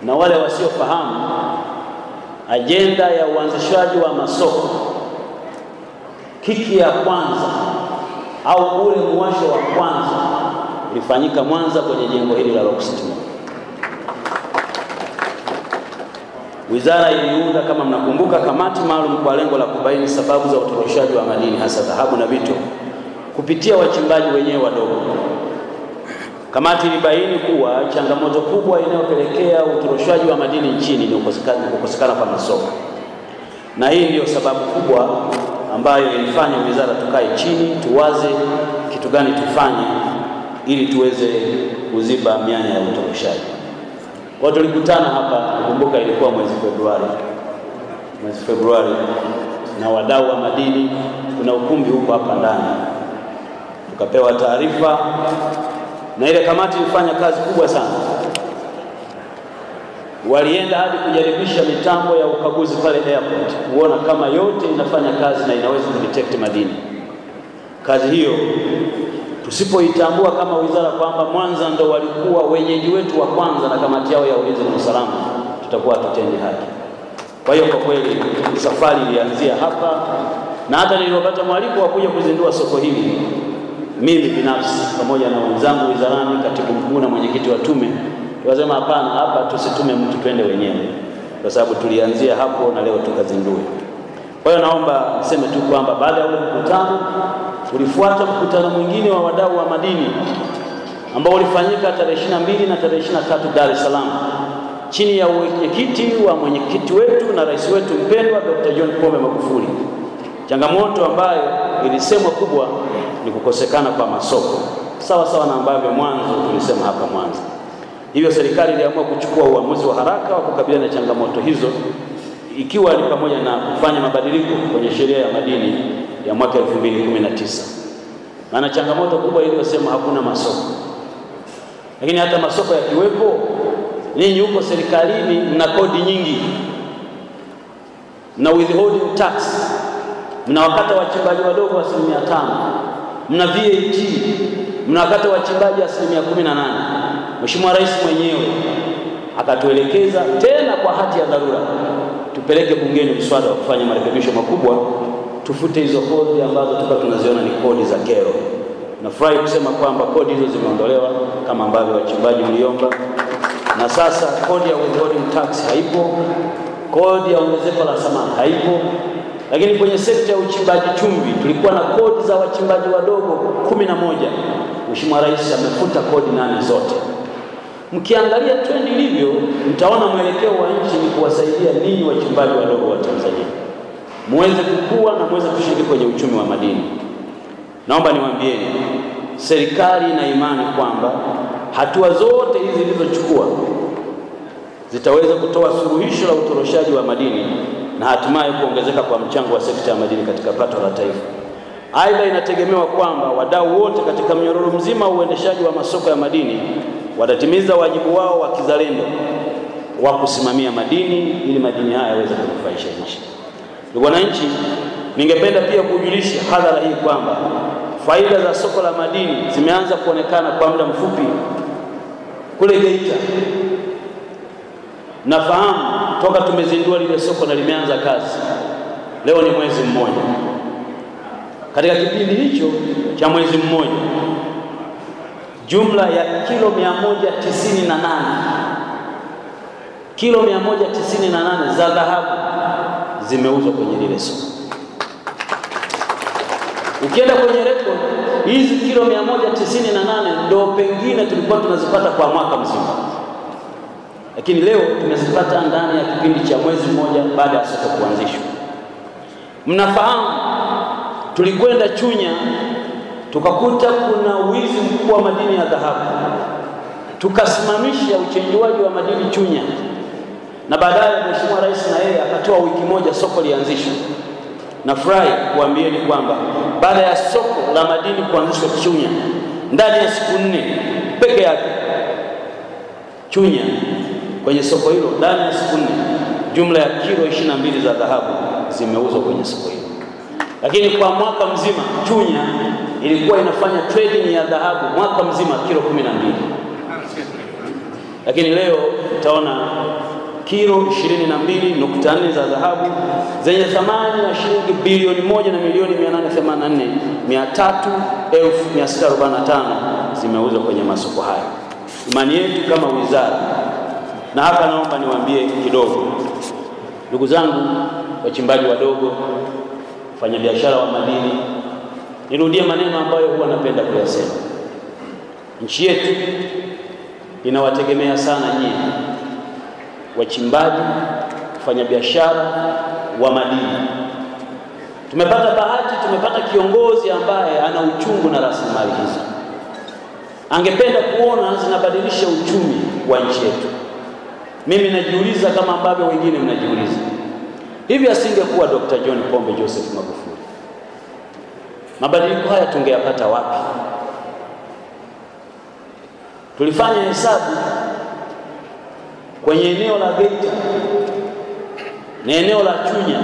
[SPEAKER 8] Na wale wasiofahamu, ajenda ya uanzishwaji wa masoko, kiki ya kwanza au ule muwasho wa kwanza ulifanyika Mwanza kwenye jengo hili la Rock City Mall. Wizara iliunda, kama mnakumbuka, kamati maalum kwa lengo la kubaini sababu za utoroshaji wa madini hasa dhahabu na vito kupitia wachimbaji wenyewe wadogo. Kamati ilibaini kuwa changamoto kubwa inayopelekea utoroshwaji wa madini nchini ni kukosekana kwa masoko, na hii ndiyo sababu kubwa ambayo ilifanya wizara tukae chini tuwaze kitu gani tufanye ili tuweze kuziba mianya ya utoroshaji. Kwa tulikutana hapa, nakumbuka ilikuwa mwezi Februari, na wadau wa madini, kuna ukumbi huko hapa ndani, tukapewa taarifa, na ile kamati ilifanya kazi kubwa sana. Walienda hadi kujaribisha mitambo ya ukaguzi pale airport kuona kama yote inafanya kazi na inaweza kudetect madini. Kazi hiyo tusipoitambua kama wizara kwamba Mwanza ndo walikuwa wenyeji wetu wa kwanza na kamati yao ya ulinzi na usalama, tutakuwa tutendi haki. Kwa hiyo kwa kweli safari ilianzia hapa, na hata nilipopata mwaliko wa kuja kuzindua soko hili, mimi binafsi pamoja na wenzangu wizarani, katibu mkuu na mwenyekiti wa tume, tukasema hapana, hapa tusitume mtu, twende wenyewe, kwa sababu tulianzia hapo na leo tukazindue. Kwa hiyo naomba niseme tu kwamba baada ya ule mkutano ulifuata mkutano mwingine wa wadau wa madini ambao ulifanyika tarehe 22 na tarehe 23 Dar es Salaam, chini ya mwenyekiti wa mwenyekiti wetu na rais wetu mpendwa Dr. John Pombe Magufuli. Changamoto ambayo ilisemwa kubwa ni kukosekana kwa masoko, sawa sawa na ambavyo mwanzo tulisema hapa Mwanza. Hivyo serikali iliamua kuchukua uamuzi wa haraka wa kukabiliana na changamoto hizo, ikiwa ni pamoja na kufanya mabadiliko kwenye sheria ya madini ya mwaka 2019. Maana changamoto kubwa iliyosema hakuna masoko. Lakini hata masoko yakiwepo, ninyi huko serikalini mna kodi nyingi, mna withholding tax, mna wakata wachimbaji wadogo 5%, mna VAT, mna wakata wachimbaji 18%. Mheshimiwa Rais mwenyewe akatuelekeza tena kwa hati ya dharura tupeleke bungeni mswada wa kufanya marekebisho makubwa, tufute hizo kodi ambazo tulikuwa tunaziona ni kodi za kero. Nafurahi kusema kwamba kodi hizo zimeondolewa kama ambavyo wachimbaji mliomba, na sasa kodi ya withholding tax haipo, kodi ya ongezeko la thamani haipo. Lakini kwenye sekta ya uchimbaji chumvi tulikuwa na kodi za wachimbaji wadogo 11. Mheshimiwa Rais amefuta kodi 8 zote. Mkiangalia trend ilivyo, mtaona mwelekeo wa nchi ni kuwasaidia ninyi wachimbaji wadogo wa Tanzania muweze kukua na muweze kushiriki kwenye uchumi wa madini. Naomba niwaambieni, serikali ina imani kwamba hatua zote hizi zilizochukua zitaweza kutoa suluhisho la utoroshaji wa madini na hatimaye kuongezeka kwa mchango wa sekta ya madini katika pato la taifa. Aidha, inategemewa kwamba wadau wote katika mnyororo mzima wa uendeshaji wa masoko ya madini watatimiza wajibu wao wa kizalendo wa kusimamia madini ili madini haya yaweze kunufaisha nchi. Ndugu wananchi, ningependa pia kujulisha hadhara hii kwamba faida za soko la madini zimeanza kuonekana kwa muda mfupi kule Geita. Nafahamu toka tumezindua lile soko na limeanza kazi, leo ni mwezi mmoja. Katika kipindi hicho cha mwezi mmoja, jumla ya kilo 198 za dhahabu zimeuzwa kwenye lile soko. Ukienda kwenye record, hizi kilo 198 ndo pengine tulikuwa tunazipata kwa mwaka mzima, lakini leo tumezipata ndani ya kipindi cha mwezi mmoja baada ya soko kuanzishwa. Mnafahamu tulikwenda Chunya tukakuta kuna wizi mkubwa wa madini ya dhahabu, tukasimamisha uchenjuaji wa madini Chunya, na baadaye Mheshimiwa Rais na yeye akatoa wiki moja soko lianzishwe. Nafurahi kuambieni kwamba baada ya soko la madini kuanzishwa Chunya, ndani ya siku 4 peke yake Chunya kwenye soko hilo, ndani ya siku 4 jumla ya kilo 22 za dhahabu zimeuzwa kwenye soko hilo. Lakini kwa mwaka mzima Chunya ilikuwa inafanya trading ya dhahabu mwaka mzima kilo 12. Lakini leo utaona kilo 22.4 za dhahabu zenye thamani ya shilingi bilioni 1 na milioni 884,300,645 zimeuzwa kwenye masoko haya. Imani yetu kama wizara, na hapa naomba niwaambie kidogo ndugu zangu wachimbaji wadogo, wafanyabiashara wa madini, nirudie maneno ambayo huwa napenda kuyasema. Nchi yetu inawategemea sana nyinyi wachimbaji, wafanyabiashara wa madini. Tumepata bahati, tumepata kiongozi ambaye ana uchungu na rasilimali hizo. Angependa kuona zinabadilisha uchumi wa nchi yetu. Mimi najiuliza kama ambavyo wengine mnajiuliza, hivi asingekuwa Dr. John Pombe Joseph Magufuli, mabadiliko haya tungeyapata wapi? Tulifanya hesabu kwenye eneo la Geita na eneo la Chunya.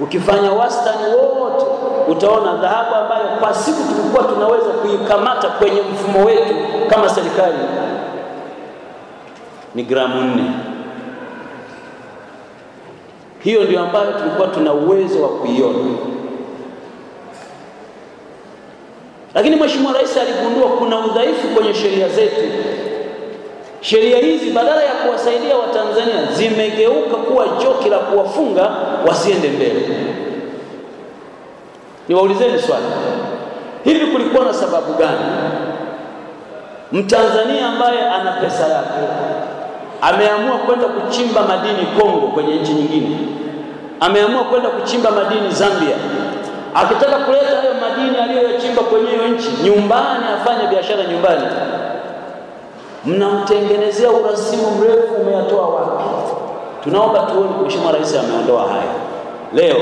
[SPEAKER 8] Ukifanya wastani wote utaona dhahabu ambayo kwa siku tulikuwa tunaweza kuikamata kwenye mfumo wetu kama serikali ni gramu 4. Hiyo ndio ambayo tulikuwa tuna uwezo wa kuiona. Lakini Mheshimiwa Rais aligundua kuna udhaifu kwenye sheria zetu. Sheria hizi badala ya kuwasaidia Watanzania zimegeuka kuwa joki la kuwafunga wasiende mbele. Niwaulizeni swali. Hivi kulikuwa na sababu gani Mtanzania ambaye ana pesa yake ameamua kwenda kuchimba madini Kongo kwenye nchi nyingine, ameamua kwenda kuchimba madini Zambia, akitaka kuleta hayo madini aliyoyachimba kwenye hiyo nchi nyumbani afanye biashara nyumbani, mnamtengenezea urasimu mrefu, umeyatoa wapi? Tunaomba tuone Mheshimiwa Rais ameondoa haya. Leo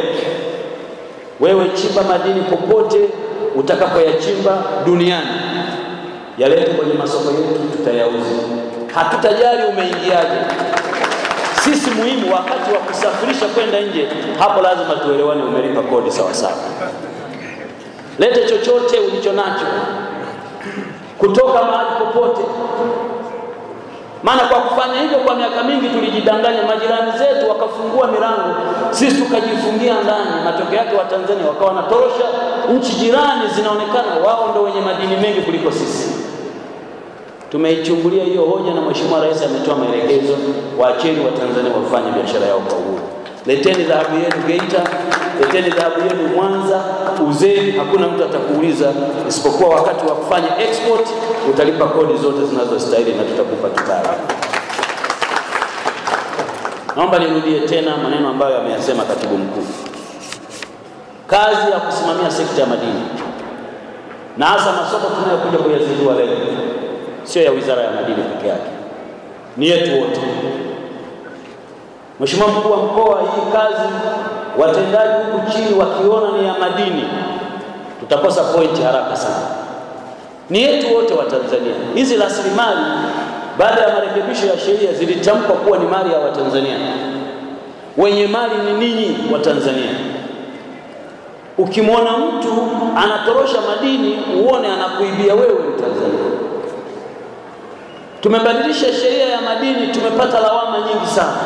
[SPEAKER 8] wewe chimba madini popote utakapoyachimba duniani, yalete kwenye masoko yetu, tutayauza. Hatutajali umeingiaje. Sisi muhimu wakati wa kusafirisha kwenda nje, hapo lazima tuelewane umelipa kodi sawa sawa. Lete chochote ulicho nacho kutoka mahali popote. Maana kwa kufanya hivyo kwa miaka mingi tulijidanganya, majirani zetu wakafungua milango, sisi tukajifungia ndani. Matokeo yake Watanzania wakawa wanatorosha nchi jirani, zinaonekana wao ndio wenye madini mengi kuliko sisi. Tumeichungulia hiyo hoja na Mheshimiwa Rais ametoa maelekezo, waacheni Watanzania wafanye biashara yao kwa uhuru. Leteni dhahabu yenu Geita, leteni dhahabu yenu Mwanza, uzeni, hakuna mtu atakuuliza, isipokuwa wakati wa kufanya export utalipa kodi zote zinazostahili na tutakupa kibali. Naomba nirudie tena maneno ambayo ameyasema Katibu Mkuu. Kazi ya kusimamia sekta ya madini na hasa masoko tunayokuja kuyazindua leo sio ya Wizara ya Madini peke yake, ni yetu wote. Mheshimiwa Mkuu wa Mkoa, hii kazi watendaji huku chini wakiona ni ya madini, tutakosa point haraka sana. Ni yetu wote wa Tanzania. Hizi rasilimali baada ya marekebisho ya sheria zilitamkwa kuwa ni mali ya Watanzania. Wenye mali ni ninyi wa Tanzania. Ukimwona mtu anatorosha madini, uone anakuibia wewe Mtanzania. Tumebadilisha sheria ya madini, tumepata lawama nyingi sana.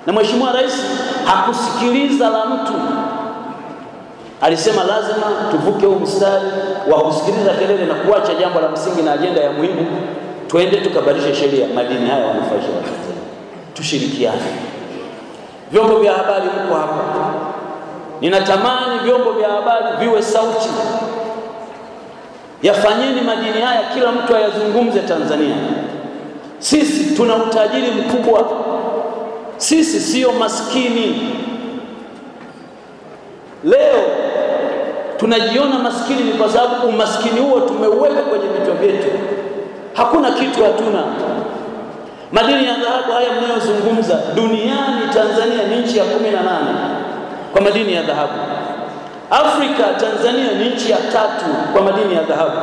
[SPEAKER 8] Na Mheshimiwa Rais hakusikiliza la mtu. Alisema lazima tuvuke huu mstari wa kusikiliza kelele na kuacha jambo la msingi na ajenda ya muhimu, twende tukabadilisha sheria. Madini haya wanufaisha Watanzania. Tushirikiane. Vyombo vya habari mko hapa. Ninatamani vyombo vya habari viwe sauti. Yafanyeni madini haya kila mtu ayazungumze Tanzania. Sisi tuna utajiri mkubwa. Sisi sio maskini. Leo tunajiona maskini ni kwa sababu umaskini huo tumeuweka kwenye vichwa vyetu. Hakuna kitu hatuna. Madini ya dhahabu haya mnayozungumza duniani, Tanzania ni nchi ya 18 kwa madini ya dhahabu. Afrika, Tanzania ni nchi ya 3 kwa madini ya dhahabu.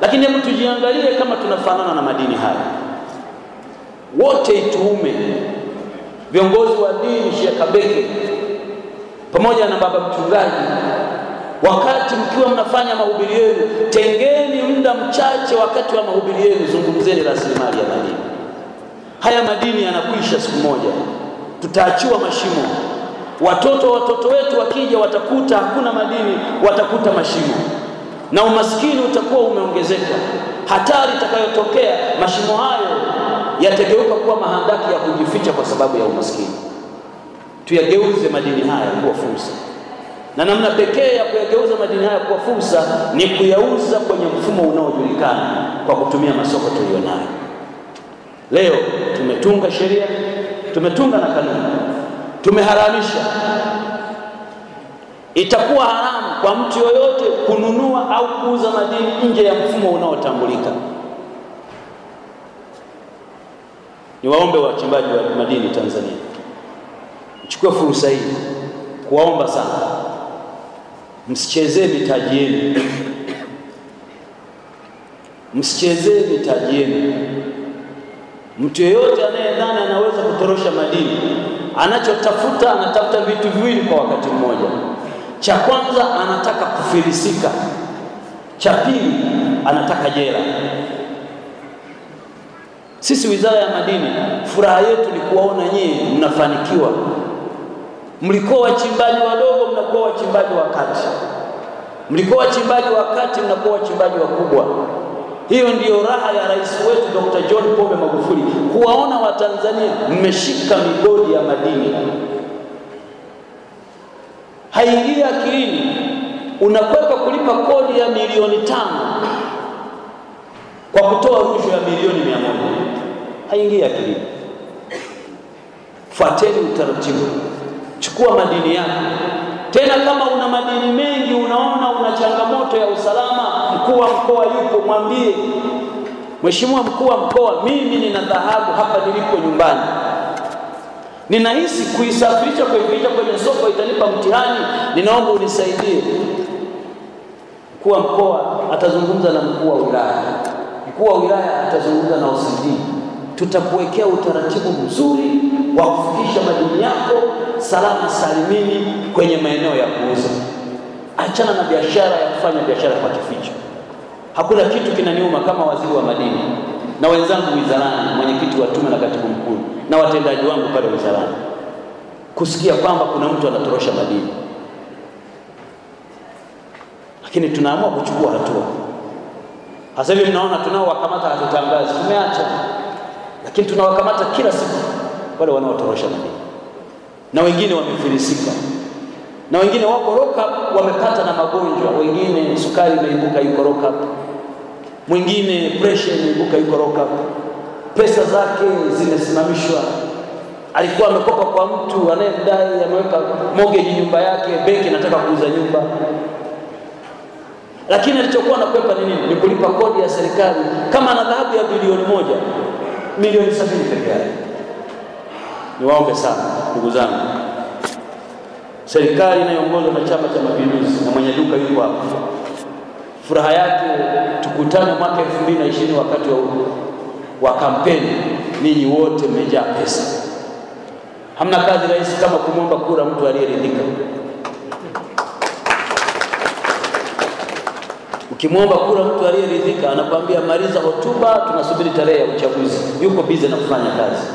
[SPEAKER 8] Lakini hebu tujiangalie kama tunafanana na madini haya. Wote ituume. Viongozi wa dini, Sheikh Kabeke pamoja na baba mchungaji, wakati mkiwa mnafanya mahubiri yenu, tengeni muda mchache wakati wa mahubiri yenu, zungumzeni rasilimali ya madini. Haya madini yanakwisha siku moja. Tutaachiwa mashimo. Watoto wetu wakija watakuta hakuna madini, watakuta mashimo. Na umaskini utakuwa umeongezeka. Hatari itakayotokea, mashimo hayo yatageuka kuwa mahandaki ya kujificha kwa sababu ya umaskini. Tuyageuze madini haya kuwa fursa. na namna pekee ya kuyageuza madini haya kuwa fursa ni kuyauza kwenye mfumo unaojulikana kwa kutumia masoko tulionayo. Leo tumetunga sheria, tumetunga na kanuni, tumeharamisha. Itakuwa haramu kwa mtu yoyote kununua au kuuza madini nje ya mfumo unaotambulika. Niwaombe wachimbaji wa madini Tanzania, chukua fursa hii kuwaomba sana, msichezee mitaji yenu, msichezee mitaji yenu. Mtu yeyote anayedhani anaweza kutorosha madini, anachotafuta, anatafuta vitu viwili kwa wakati mmoja. Cha kwanza, anataka kufilisika. Cha pili, anataka jela. Sisi Wizara ya Madini, furaha yetu ni kuwaona nyinyi mnafanikiwa. Mlikuwa wachimbaji wadogo, mnakuwa wachimbaji wa kati. Mlikuwa wachimbaji wa kati, mnakuwa wachimbaji wakubwa. Hiyo ndiyo raha ya rais wetu Dr. John Pombe Magufuli, kuwaona Watanzania mmeshika migodi ya madini. Haingia akilini unakwepa kulipa kodi ya milioni 5 kwa kutoa rushwa ya milioni 100. Haingia akilini. Fuateni utaratibu, chukua madini yako. Tena kama una madini mengi, unaona una changamoto ya usalama, mkuu wa mkoa yupo, mwambie, Mheshimiwa mkuu wa mkoa, mimi nina dhahabu hapa nilipo nyumbani, ninahisi kuisafirisha kuificha kwenye soko itanipa mtihani, ninaomba unisaidie. Mkuu wa mkoa atazungumza na mkuu wa wilaya, mkuu wa wilaya atazungumza na OCD. Tutakuwekea utaratibu mzuri wa kufikisha madini yako salama salimini kwenye maeneo ya kuuza. Achana na biashara ya kufanya biashara kwa kificho. Hakuna kitu kinaniuma kama waziri wa madini na wenzangu wizarani, mwenyekiti wa tume na katibu mkuu na watendaji wangu pale wizarani, kusikia kwamba kuna mtu anatorosha madini. Lakini tunaamua kuchukua hatua. Hasa hivi mnaona tunaowakamata hatutangazi, tumeacha. Lakini tunawakamata kila siku wale wanaotorosha madini. Na wengine wamefilisika. Na wengine wako lock up, wamepata na magonjwa, wengine sukari imeibuka yuko lock up. Mwingine pressure imeibuka yuko lock up. Pesa zake zimesimamishwa. Alikuwa amekopa kwa mtu anayemdai, ameweka mortgage nyumba yake, benki inataka kuuza nyumba. Lakini alichokuwa anakwepa ni nini? Ni kulipa kodi ya serikali. Kama ana dhahabu ya bilioni 1, milioni 70 pekee yake. Niwaombe sana ndugu zangu, serikali inayoongozwa na Chama cha Mapinduzi na mwenye duka yuko hapa, furaha yake tukutane mwaka 2020 wakati wa kampeni, ninyi wote mmejaa pesa. Hamna kazi rahisi kama kumwomba kura mtu aliyeridhika. Ukimwomba kura mtu aliyeridhika, anakuambia maliza hotuba, tunasubiri tarehe ya uchaguzi, yuko busy na kufanya kazi.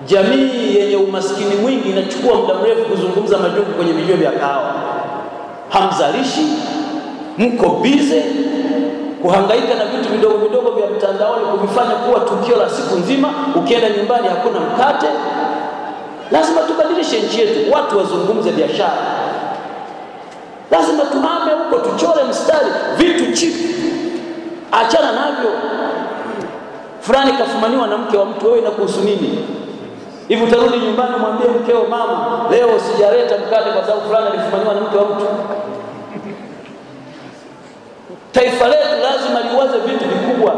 [SPEAKER 8] Jamii yenye umaskini mwingi inachukua muda mrefu kuzungumza majungu kwenye vijio vya kahawa. Hamzalishi, mko busy kuhangaika na vitu vidogo vidogo vya mtandaoni, kuvifanya kuwa tukio la siku nzima. Ukienda nyumbani hakuna mkate. Lazima tubadilishe nchi yetu, watu wazungumze biashara. Lazima tuhame huko, tuchore mstari, vitu cheap. Achana navyo. Fulani kafumaniwa na mke wa mtu, wewe inakuhusu nini? Hivi utarudi nyumbani mwambie mkeo, mama, leo sijaleta mkate kwa sababu fulani alifumaniwa na mke wa mtu? Taifa letu lazima liwaze vitu vikubwa.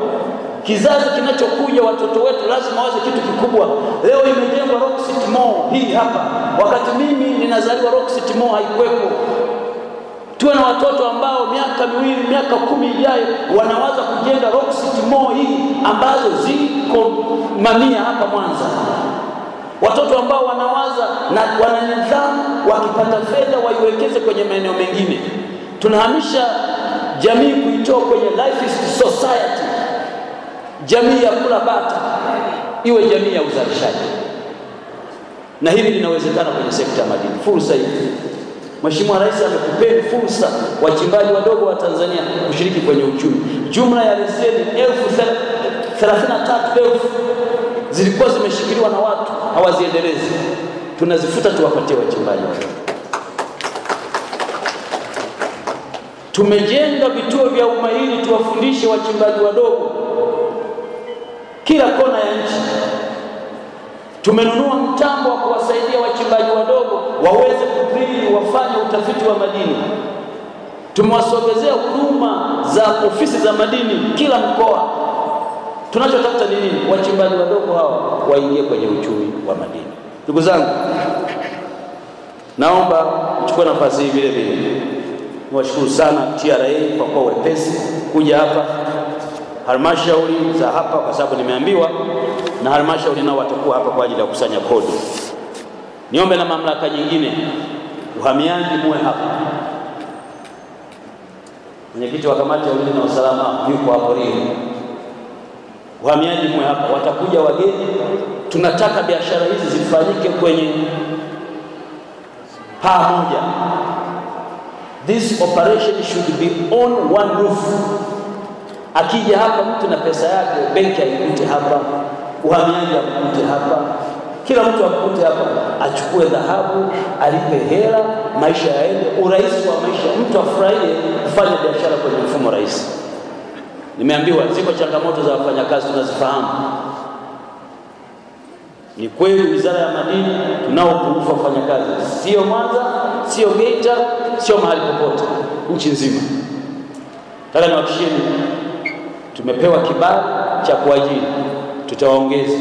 [SPEAKER 8] Kizazi kinachokuja, watoto wetu lazima waze kitu kikubwa. Leo imejengwa Rock City Mall hii hapa. Wakati mimi ninazaliwa Rock City Mall haikuwepo. Tuwe na watoto ambao miaka 2, miaka 10 ijayo wanawaza kujenga Rock City Mall hii ambazo ziko mamia hapa Mwanza. Watoto ambao wanawaza na wana nidhamu, wakipata fedha waiwekeze kwenye maeneo mengine. Tunahamisha jamii kuitoa kwenye life society, jamii ya kula bata, iwe jamii ya uzalishaji. Na hili linawezekana kwenye sekta ya madini. Fursa hii Mheshimiwa Rais amekupeni fursa wachimbaji wadogo wa Tanzania kushiriki kwenye uchumi. Jumla ya leseni 33,000 zilikuwa zimeshikiliwa na watu hawaziendelezi. Tunazifuta tuwapatie wachimbaji wadogo. Tumejenga vituo vya umahiri tuwafundishe wachimbaji wadogo kila kona ya nchi. Tumenunua mtambo wa kuwasaidia wachimbaji wadogo waweze kudrili, wafanye utafiti wa madini. Tumewasogezea huduma za ofisi za madini kila mkoa. Tunachotafuta ni nini? Wachimbaji wadogo hawa waingie kwenye uchumi wa madini. Ndugu zangu, naomba nichukue nafasi hii vile vile niwashukuru sana TRA kwa kuwa wepesi kuja hapa, halmashauri za hapa, kwa sababu nimeambiwa na halmashauri nao watakuwa hapa kwa ajili ya kukusanya kodi. Niombe na mamlaka nyingine, uhamiaji muwe hapa. Mwenyekiti wa kamati ya ulinzi na usalama yuko hapo leo. Uhamiaji muwe hapa, watakuja wageni. Tunataka biashara hizi zifanyike kwenye paa moja. This operation should be on one roof. Akija hapa mtu na pesa yake, benki aikute hapa, uhamiaji akute hapa, kila mtu akute hapa, achukue dhahabu, alipe hela, maisha yaende, urahisi wa maisha, mtu afurahie kufanya biashara kwenye mfumo rahisi. Nimeambiwa ziko changamoto za wafanyakazi, tunazifahamu. Ni kweli Wizara ya Madini tunao upungufu wa wafanyakazi, sio Mwanza, sio Geita, sio mahali popote nchi nzima. Nataka niwahakikishieni tumepewa kibali cha kuajiri, tutawaongeza.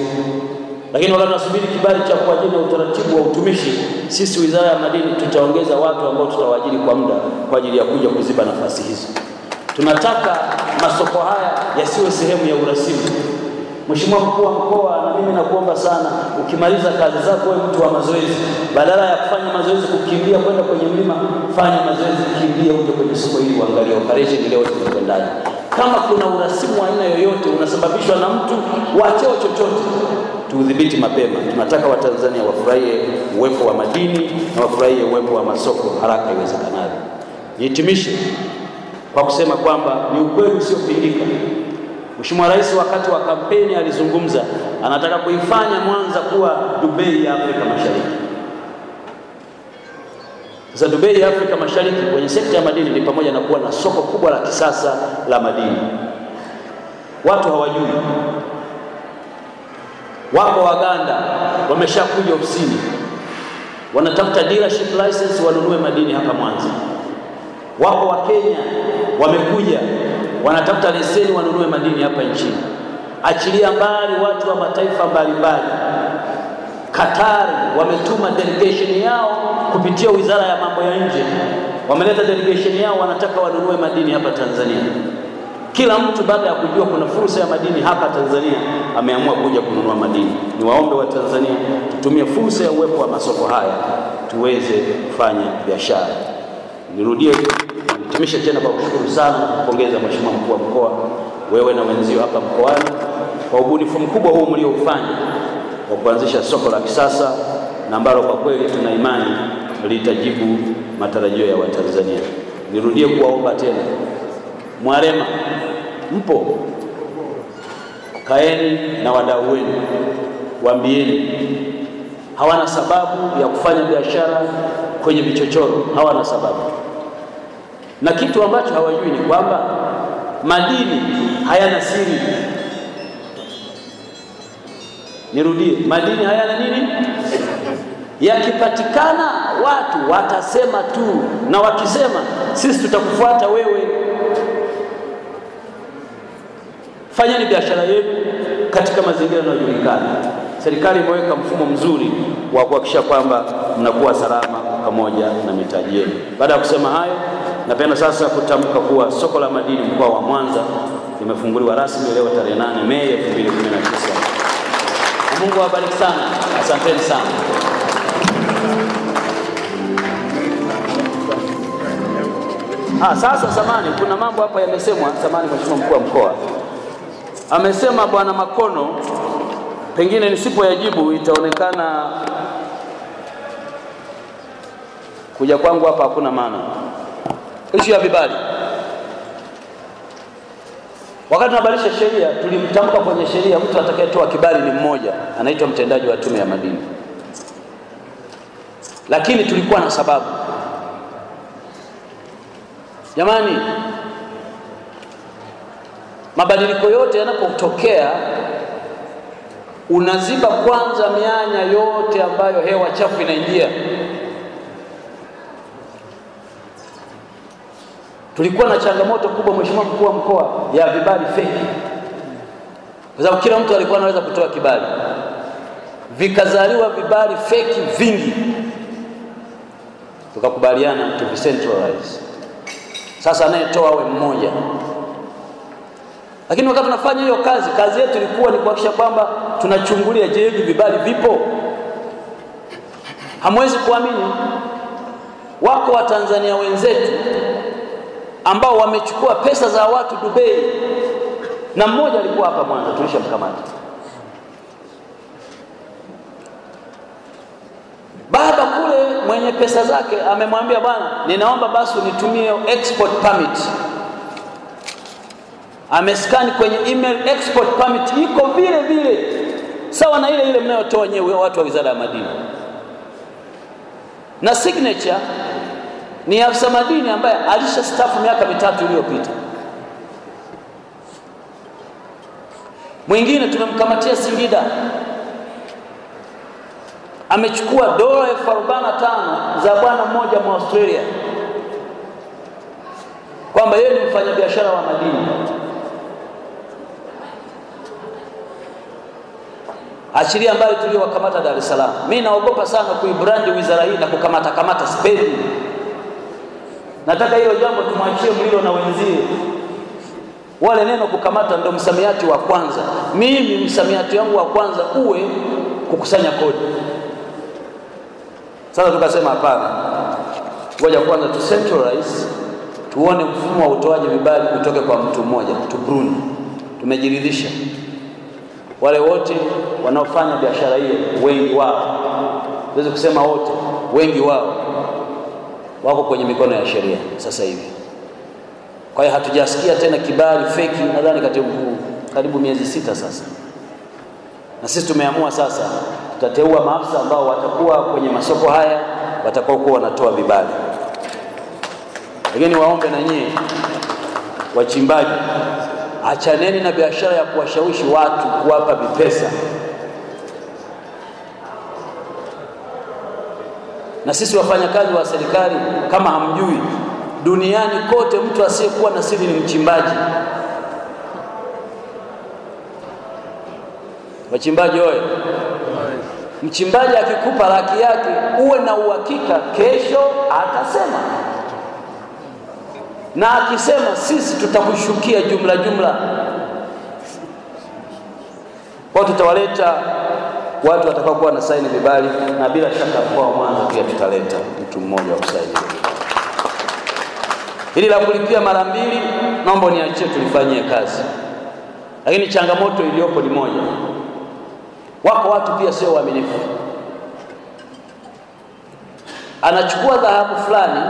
[SPEAKER 8] Lakini wakati tunasubiri kibali cha kuajiri na utaratibu wa utumishi, sisi Wizara ya Madini tutaongeza watu ambao tutawaajiri kwa muda kwa ajili ya kuja kuziba nafasi hizo. Tunataka masoko haya yasiwe sehemu ya urasimu. Mheshimiwa Mkuu wa Mkoa, na mimi nakuomba sana, ukimaliza kazi zako wewe mtu wa mazoezi, badala ya kufanya mazoezi kukimbia kwenda kwenye mlima, fanya mazoezi kimbia uje kwenye soko hili uangalie operation leo tunakwendaje. Kama kuna urasimu wa aina yoyote unasababishwa na mtu wa cheo chochote, tuudhibiti mapema. Tunataka Watanzania wafurahie uwepo wa madini na wafurahie uwepo wa masoko haraka iwezekanavyo. Nihitimishe kwa kusema kwamba ni ukweli usiopingika, Mheshimiwa Rais wakati wa kampeni alizungumza, anataka kuifanya Mwanza kuwa Dubai ya Afrika Mashariki. Sasa Dubai ya Afrika Mashariki kwenye sekta ya madini ni pamoja na kuwa na soko kubwa la kisasa la madini. Watu hawajui. Wapo Waganda wameshakuja ofisini, wanatafuta dealership license wanunue madini hapa Mwanza. Wapo wa Kenya wamekuja wanatafuta leseni wanunue madini hapa nchini. Achilia mbali watu wa mataifa mbalimbali. Qatar wametuma delegation yao kupitia Wizara ya Mambo ya Nje. Wameleta delegation yao, wanataka wanunue madini hapa Tanzania. Kila mtu baada ya kujua kuna fursa ya madini hapa Tanzania ameamua kuja kununua madini. Niwaombe wa Tanzania tutumie fursa ya uwepo wa masoko haya tuweze kufanya biashara. Nirudie nitumishe tena kwa kushukuru sana na kupongeza Mheshimiwa Mkuu wa Mkoa, wewe na wenzio hapa mkoani kwa ubunifu mkubwa huu mlioufanya wa kuanzisha soko la kisasa na ambalo kwa kweli tuna imani litajibu matarajio ya Watanzania. Nirudie kuwaomba tena, Mwarema mpo, kaeni na wadau wenu, waambieni hawana sababu ya kufanya biashara kwenye vichochoro, hawana sababu. Na kitu ambacho hawajui ni kwamba madini hayana siri. Nirudie, madini hayana nini? Yakipatikana watu watasema tu, na wakisema sisi tutakufuata wewe. Fanyeni biashara yenu katika mazingira yanayojulikana. Serikali imeweka mfumo mzuri wa kuhakikisha kwamba mnakuwa salama pamoja na mitaji yenu. Baada ya kusema hayo, napenda sasa kutamka kuwa soko la madini mkoa wa Mwanza limefunguliwa rasmi leo tarehe 8 Mei 2019. Mungu awabariki sana. Asanteni sana. Sasa samani, kuna mambo hapa yamesemwa. Samani, Mheshimiwa Mkuu wa Mkoa amesema Bwana Makono, pengine nisipoyajibu itaonekana kuja kwangu hapa hakuna maana. Issue ya vibali, wakati tunabadilisha sheria tulimtamka kwenye sheria mtu atakayetoa kibali ni mmoja, anaitwa mtendaji wa Tume ya Madini. Lakini tulikuwa na sababu.
[SPEAKER 9] Jamani, mabadiliko yote yanapotokea unaziba kwanza mianya yote ambayo hewa chafu inaingia. Tulikuwa na changamoto kubwa, Mheshimiwa Mkuu wa Mkoa, ya vibali feki, kwa sababu kila mtu alikuwa anaweza kutoa kibali. Vikazaliwa vibali feki vingi, tukakubaliana to decentralize. Sasa anayetoa awe mmoja. Lakini wakati tunafanya hiyo kazi yetu ilikuwa ni kuhakikisha kwamba tunachungulia, je, hivi vibali vipo? Hamwezi kuamini, wako wa Tanzania wenzetu ambao wamechukua pesa za watu Dubai, na mmoja alikuwa hapa Mwanza, tulishamkamata. Baba kule mwenye pesa zake amemwambia, bwana, ninaomba basi unitumie export permit. Amescan kwenye email, export permit iko vile vile sawa na ile mnayotoa wenyewe watu wa Wizara ya Madini, na signature ni afisa madini ambaye alishastaafu miaka 3 iliyopita. Mwingine tumemkamatia Singida, amechukua dola 45,000 za bwana mmoja mwa Australia, kwamba yeye ni mfanyabiashara wa madini. Achilia mbali tuliowakamata Dar es Salaam. Mimi naogopa sana kuibrandi wizara hii na kukamata spendi. Nataka hilo jambo tumwachie Mlilo na wenzie. Wale neno kukamata ndio msamiati wa kwanza. Mimi msamiati wangu wa kwanza uwe kukusanya kodi. Sasa tukasema hapana, ngoja kwanza tu centralize, tuone mfumo wa utoaji vibali utoke kwa mtu mmoja, tubruni. Tumejiridhisha wale wote wanaofanya biashara hiyo, wengi wao, siwezi kusema wote, wengi wao wako kwenye mikono ya sheria sasa hivi. Kwa hiyo hatujasikia tena kibali feki, nadhani karibu miezi 6 sasa. Na sisi tumeamua sasa tutateua maafisa ambao watakuwa kwenye masoko haya, watakao kuwa wanatoa vibali. Lakini waombe na nyie wachimbaji, achaneni na biashara ya kuwashawishi watu kuwapa vipesa. Na sisi wafanyakazi wa serikali, kama hamjui, duniani kote mtu asiyekuwa na siri ni mchimbaji. Wachimbaji oye! Mchimbaji akikupa laki yake, uwe na uhakika kesho atasema. Na akisema, sisi tutakushukia jumla. Kwa tutawaleta watu watakao kuwa na saini vibali, na bila shaka kwa Mwanza pia tutaleta mtu mmoja wa kusaini. Hili la kulipia mara 2 naomba niachie tulifanyie kazi. Lakini changamoto iliyopo ni moja. Wako watu pia sio waaminifu. Anachukua dhahabu fulani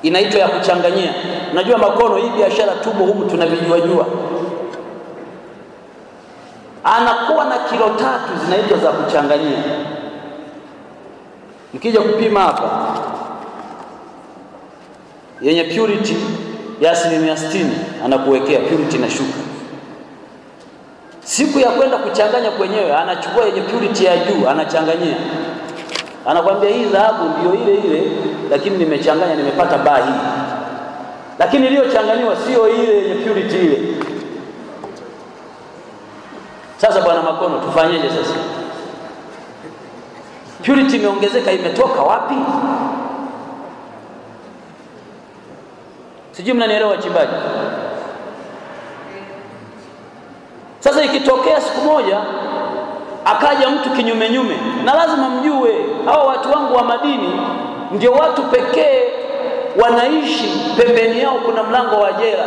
[SPEAKER 9] inaitwa ya kuchanganyia. Unajua Makono, hii biashara tumo humu tunavijua. Anakuwa na kilo 3 zinaitwa za kuchanganyia. Mkija kupima hapa, yenye purity ya 60% anakuwekea purity na shuka. Siku ya kwenda kuchanganya kwenyewe anachukua yenye purity ya juu anachanganyia. Anakuambia hii dhahabu ndio ile, lakini nimechanganya, nimepata baa hii. Lakini iliyochanganywa sio ile yenye purity ile. Sasa bwana Makono, tufanyeje sasa? Purity imeongezeka, imetoka wapi? Sijui mnanielewa wachimbaji. Sasa ikitokea siku moja akaja mtu kinyume, na lazima mjue hao watu wangu wa madini ndio watu pekee wanaishi pembeni yao kuna mlango wa jela.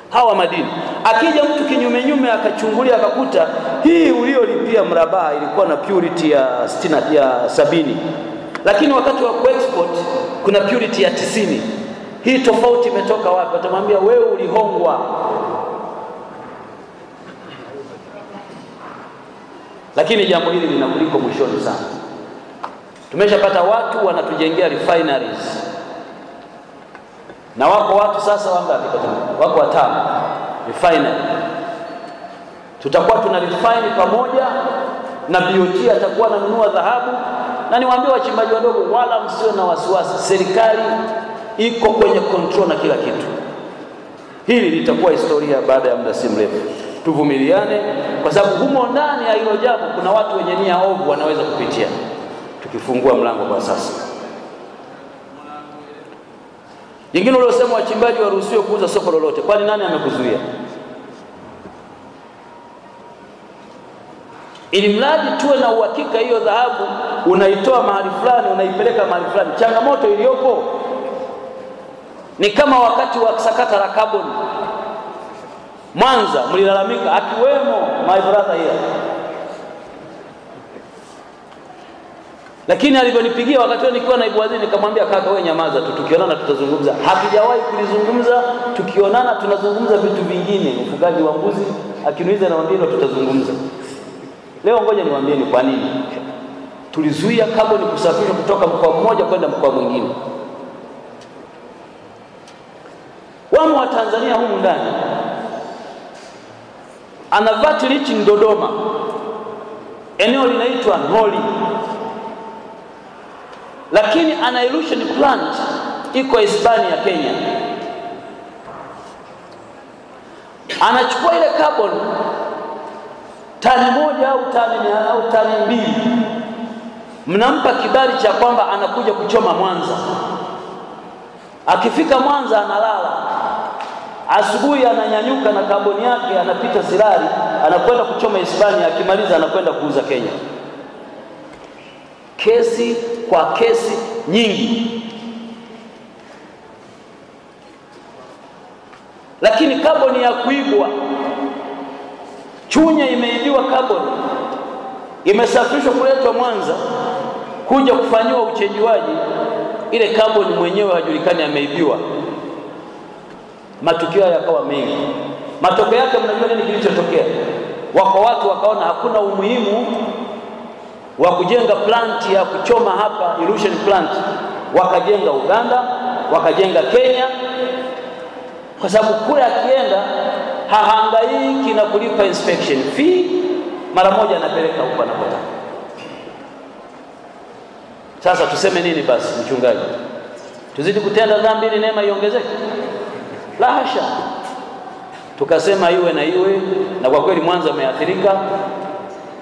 [SPEAKER 9] Hawa madini, akija mtu kinyume akachungulia akakuta hii uliolipia mraba ilikuwa na purity ya 70, lakini wakati wa kuexport kuna purity ya 90. Hii tofauti imetoka wapi? Watamwambia wewe ulihongwa. Lakini jambo hili linakuliko mwishoni sana. Tumeshapata watu wanatujengea refineries, na wako watu sasa wangapi? Wako 5 refinery. Tutakuwa tuna refine pamoja na BOT atakuwa ananunua dhahabu. Na niwaambie wachimbaji wadogo, wala msio na wasiwasi, serikali iko kwenye control na kila kitu. Hili litakuwa historia baada ya muda si mrefu. Tuvumiliane, kwa sababu humo ndani ya hilo jambo kuna watu wenye nia ovu wanaweza kupitia, tukifungua mlango kwa sasa. Jingine uliosema wachimbaji waruhusiwe kuuza soko lolote, kwani nani amekuzuia? Ili mradi tuwe na uhakika hiyo dhahabu unaitoa mahali fulani unaipeleka mahali fulani. Changamoto iliyopo ni kama wakati wa sakata la carbon Mwanza, mlilalamika, akiwemo my brother here. Lakini alivyonipigia wakati huo nikiwa naibu waziri, nikamwambia kaka, wewe nyamaza tu, tukionana tutazungumza. Hatujawahi kulizungumza, tukionana tunazungumza vitu vingine, ufugaji wa mbuzi. Akiniuliza naambia tutazungumza. Leo ngoja niwaambieni kwa nini tulizuia carbon kusafirishwa kutoka mkoa mmoja kwenda mkoa mwingine. Wamo wa Tanzania humu ndani ana VAT reaching Dodoma, eneo linaitwa Ngoli, lakini ana illusion plant iko Hispania, Kenya. Anachukua ile carbon tani 1 au tani 2, mnampa kibali cha kwamba anakuja kuchoma Mwanza. Akifika Mwanza analala, asubuhi ananyanyuka na kaboni yake, anapita Sirari, anakwenda kuchoma Hispania, akimaliza anakwenda kuuza Kenya. Kesi kwa kesi nyingi. Lakini kaboni ya kuibwa, Chunya imeibiwa kaboni, imesafirishwa kuletwa Mwanza kuja kufanywa uchenjuaji, ile kaboni mwenyewe hajulikani ameibiwa. Matukio yakawa mengi. Matokeo yake mnajua nini kilichotokea? Wako watu wakaona hakuna umuhimu wa kujenga plant ya kuchoma hapa, illusion plant. Wakajenga Uganda, wakajenga Kenya, kwa sababu kule akienda hahangaiki na kulipa inspection fee, mara moja anapeleka huko anapotaka. Sasa tuseme nini basi mchungaji? Tuzidi kutenda dhambi ili neema iongezeke? La hasha. Tukasema iwe na iwe, na kwa kweli Mwanza umeathirika,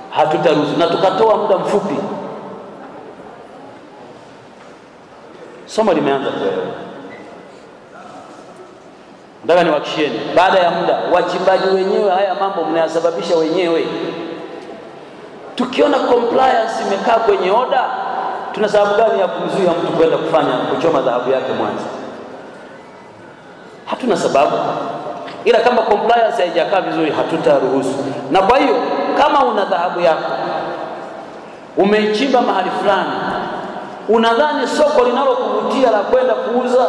[SPEAKER 9] hatutaruhusu, na tukatoa muda mfupi. Somo limeanza kuelewa. Nataka niwahakishieni, baada ya muda wachimbaji wenyewe haya mambo mnayasababisha wenyewe. Tukiona compliance imekaa kwenye oda, tuna sababu gani ya kumzuia mtu kwenda kuchoma dhahabu yake Mwanza? Hatuna sababu. Ila kama compliance haijakaa vizuri, hatutaruhusu. Na kwa hiyo kama una dhahabu yako umeichimba mahali fulani, unadhani soko linalokuvutia la kwenda kuuza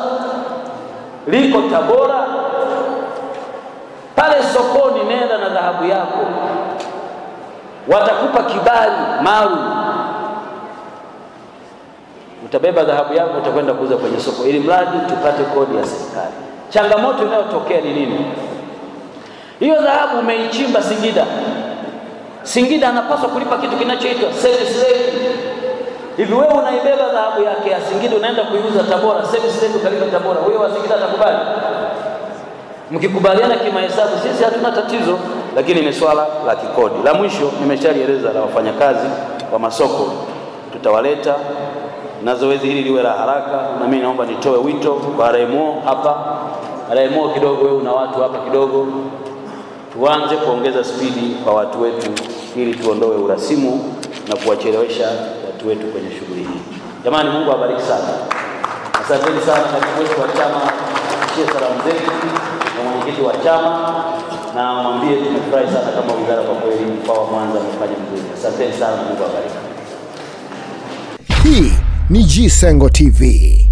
[SPEAKER 9] liko Tabora, pale sokoni nenda na dhahabu yako, watakupa kibali maalum. Utabeba dhahabu yako, utakwenda kuuza kwenye soko, ili mradi tupate kodi ya serikali. Changamoto inayotokea ni nini? Hiyo dhahabu umeichimba Singida. Singida anapaswa kulipa kitu kinachoitwa service levy. Hivi wewe unaibeba dhahabu yake ya Singida unaenda kuiuza Tabora, service levy kalipa Tabora, wewe wa Singida atakubali? Mkikubaliana kimahesabu sisi hatuna tatizo, lakini ni swala la kikodi. La mwisho nimeshalieleza la wafanyakazi wa masoko, tutawaleta na zoezi hili liwe la haraka. Na mimi naomba nitoe wito kwa RMO hapa. RMO kidogo, wewe una watu hapa kidogo, tuanze kuongeza spidi kwa watu wetu ili tuondoe urasimu na kuwachelewesha watu wetu kwenye shughuli hii. Jamani, Mungu awabariki sana. Asanteni sana katibu wetu wa chama, shie salamu zetu na mwenyekiti wa chama, na mwambie tumefurahi sana kama wizara, kwa kweli mkoa wa Mwanza umefanya vizuri. Asanteni sana, Mungu awabariki.
[SPEAKER 10] Hii ni G Sengo TV.